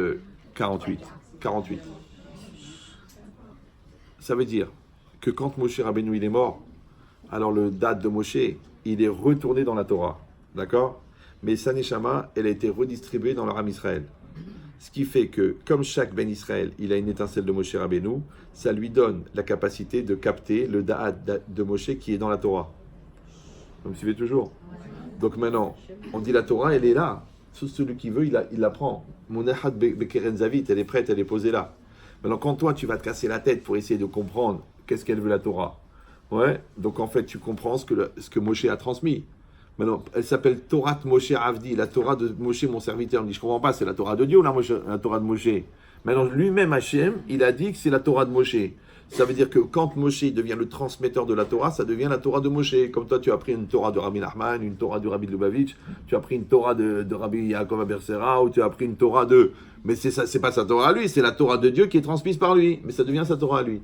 48. Ça veut dire que quand Moshe Rabbeinu il est mort, alors le date de Moshe, il est retourné dans la Torah. D'accord? Mais sa neshama, elle a été redistribuée dans le Ram Israël. Ce qui fait que, comme chaque Ben Israël, il a une étincelle de Moshe Rabbeinu, ça lui donne la capacité de capter le da'at de Moshe qui est dans la Torah. Vous me suivez toujours? Donc maintenant, on dit la Torah, elle est là. Celui qui veut, il la prend. Monachat Bekeren Zavit, elle est prête, elle est posée là. Maintenant, quand toi, tu vas te casser la tête pour essayer de comprendre qu'est-ce qu'elle veut la Torah, ouais, donc en fait, tu comprends ce que Moshe a transmis. Maintenant, elle s'appelle Torah Moshe Avdi, la Torah de Moshe, mon serviteur. On dit, je ne comprends pas, c'est la Torah de Dieu ou la Torah de Moshe? Maintenant, lui-même, Hachem, il a dit que c'est la Torah de Moshe. Ça veut dire que quand Moshe devient le transmetteur de la Torah, ça devient la Torah de Moshe. Comme toi, tu as pris une Torah de Rabbi Nachman, une Torah de Rabbi Lubavitch, tu as pris une Torah de Rabbi Yaakov Abersera, ou tu as pris une Torah de... Mais c'est pas sa Torah à lui, c'est la Torah de Dieu qui est transmise par lui. Mais ça devient sa Torah à lui.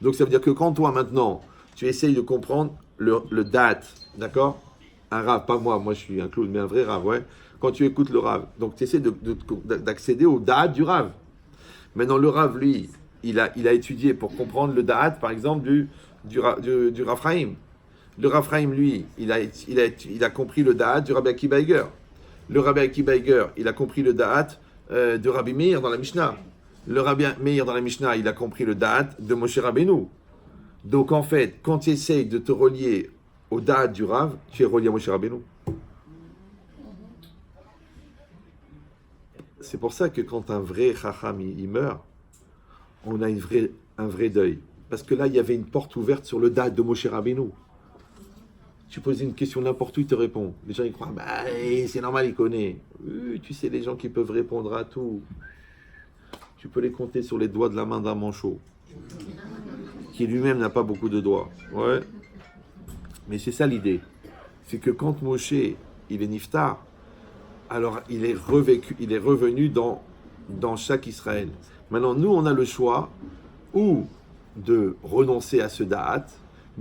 Donc ça veut dire que quand toi, maintenant, tu essayes de comprendre le date, d'accord? Un rave, pas moi je suis un clown, mais un vrai rave, ouais. Quand tu écoutes le rave, donc tu essaies d'accéder au da'at du rave. Maintenant, le rave, lui, il a étudié pour comprendre le da'at, par exemple, du Raphaïm. Le Raphaïm, lui, il a compris le da'at du Rabbi Akiva Eiger. Le Rabbi Akiva Eiger, il a compris le Da'at de Rabbi Meir dans la Mishnah. Le Rabbi Meir dans la Mishnah, il a compris le Da'at de Moshe Rabbeinu. Donc en fait, quand tu essayes de te relier au Da'at du Rav, tu es relié à Moshe Rabbeinu. C'est pour ça que quand un vrai Chacham il meurt, on a un vrai deuil. Parce que là, il y avait une porte ouverte sur le Da'at de Moshe Rabbeinu. Tu poses une question n'importe où, il te répond. Les gens, ils croient, bah, c'est normal, il connaît. Tu sais, les gens qui peuvent répondre à tout, tu peux les compter sur les doigts de la main d'un manchot, qui lui-même n'a pas beaucoup de doigts. Ouais. Mais c'est ça l'idée. C'est que quand Moshe, il est niftar, alors il est revenu dans chaque Israël. Maintenant, nous, on a le choix ou de renoncer à ce da'at,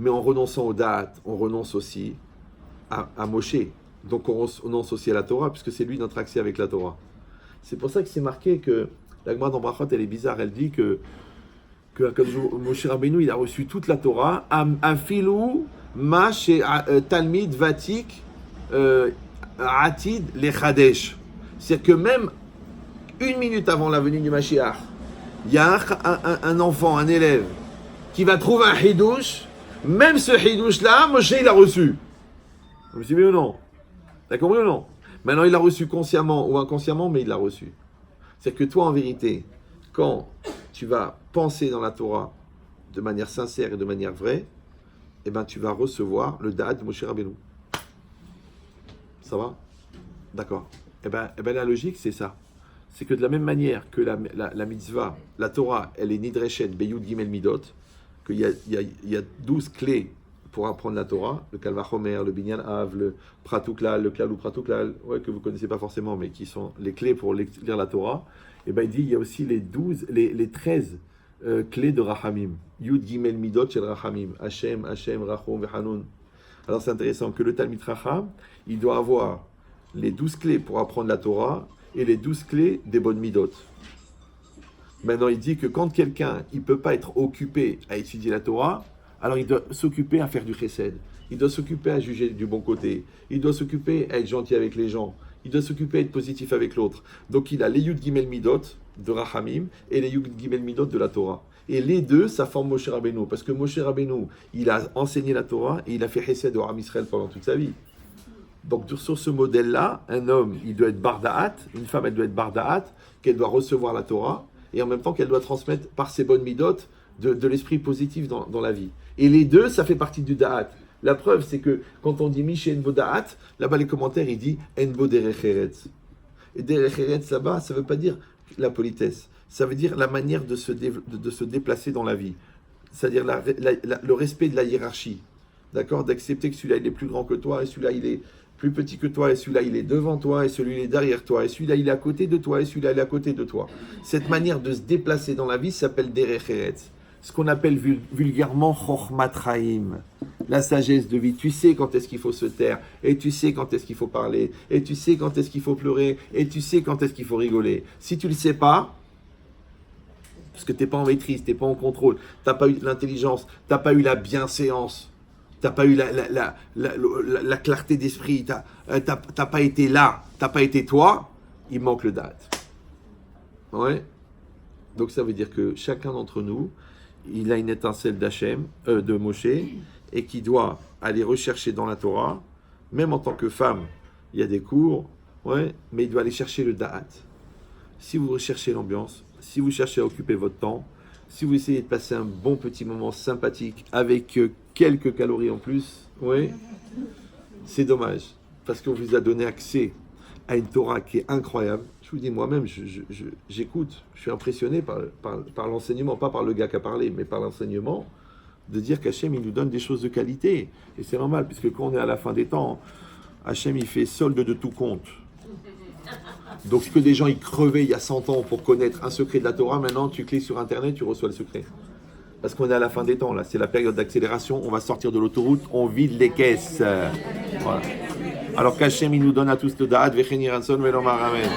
mais en renonçant au da'at, on renonce aussi à Moshe. Donc on renonce aussi à la Torah, puisque c'est lui notre accès avec la Torah. C'est pour ça que c'est marqué que la Gemara dans Brachot, elle est bizarre, elle dit que Moshe Rabbeinu, il a reçu toute la Torah, Afilou, Ma, chez Talmid, Vatik, Atid, les Chadesh. C'est-à-dire que même une minute avant la venue du Mashiach, il y a un enfant, un élève, qui va trouver un hidouche. Même ce hidouche-là, Moshe, il l'a reçu. Vous me suivez ou non? T'as compris ou non? Maintenant, il l'a reçu consciemment ou inconsciemment, mais il l'a reçu. C'est-à-dire que toi, en vérité, quand tu vas penser dans la Torah de manière sincère et de manière vraie, eh ben, tu vas recevoir le da'at de Moshe Rabbeinu. Ça va? D'accord. Eh ben, la logique, c'est ça. C'est que de la même manière que la mitzvah, la Torah, elle est nidreshet beyud gimel midot, qu'il y a 12 clés pour apprendre la Torah, le Kalvachomer, le Binyan Av, le Pratuklal, le Klal ou Pratuklal, ouais, que vous ne connaissez pas forcément, mais qui sont les clés pour lire la Torah. Et ben il dit, il y a aussi les 13 clés de Rahamim. Yud Gimel Midot Shel Rahamim. Hashem, Rachum, Vehanun. Alors c'est intéressant que le Talmid Chacham, il doit avoir les 12 clés pour apprendre la Torah et les 12 clés des bonnes midot. Maintenant, il dit que quand quelqu'un, il ne peut pas être occupé à étudier la Torah, alors il doit s'occuper à faire du chesed. Il doit s'occuper à juger du bon côté. Il doit s'occuper à être gentil avec les gens. Il doit s'occuper à être positif avec l'autre. Donc il a les Yud Gimel Midot de Rahamim et les Yud Gimel Midot de la Torah. Et les deux, ça forme Moshe Rabbeinu. Parce que Moshe Rabbeinu, il a enseigné la Torah et il a fait chesed au Ham Israël pendant toute sa vie. Donc sur ce modèle-là, un homme, il doit être barda'at, une femme, elle doit être barda'at, qu'elle doit recevoir la Torah, et en même temps qu'elle doit transmettre par ses bonnes midot de l'esprit positif dans la vie. Et les deux, ça fait partie du da'at. La preuve, c'est que quand on dit Miché Enbo da'at, là-bas les commentaires, il dit Enbo derech eretz. Et derech eretz, là-bas, ça ne veut pas dire la politesse, ça veut dire la manière de se déplacer dans la vie. C'est-à-dire le respect de la hiérarchie. D'accord? D'accepter que celui-là, il est plus grand que toi, et celui-là, il est plus petit que toi, et celui-là, il est devant toi, et celui-là, il est derrière toi, et celui-là, il est à côté de toi, et celui-là, il est à côté de toi. Cette manière de se déplacer dans la vie s'appelle derech eretz. Ce qu'on appelle vulgairement chokhmat chaim, la sagesse de vie. Tu sais quand est-ce qu'il faut se taire, et tu sais quand est-ce qu'il faut parler, et tu sais quand est-ce qu'il faut pleurer, et tu sais quand est-ce qu'il faut rigoler. Si tu ne le sais pas, parce que tu n'es pas en maîtrise, tu n'es pas en contrôle, tu n'as pas eu l'intelligence, tu n'as pas eu la bienséance, tu n'as pas eu la clarté d'esprit, tu n'as pas été là, tu n'as pas été toi, il manque le date. Ouais. Donc ça veut dire que chacun d'entre nous, il a une étincelle d'Hachem, de Moshe, et qui doit aller rechercher dans la Torah, même en tant que femme, il y a des cours, ouais, mais il doit aller chercher le da'at. Si vous recherchez l'ambiance, si vous cherchez à occuper votre temps, si vous essayez de passer un bon petit moment sympathique avec quelques calories en plus, ouais, c'est dommage, parce qu'on vous a donné accès à une Torah qui est incroyable. Je vous dis, moi-même, j'écoute, je suis impressionné par l'enseignement, pas par le gars qui a parlé, mais par l'enseignement, de dire qu'Hachem, il nous donne des choses de qualité. Et c'est normal, puisque quand on est à la fin des temps, Hachem, il fait solde de tout compte. Donc, ce que des gens, ils crevaient il y a 100 ans pour connaître un secret de la Torah, maintenant, tu cliques sur Internet, tu reçois le secret. Parce qu'on est à la fin des temps, là. C'est la période d'accélération, on va sortir de l'autoroute, on vide les caisses. Voilà. Alors qu'Hachem, il nous donne à tous le da'at, v'chen yiranson, ve'lomar amen.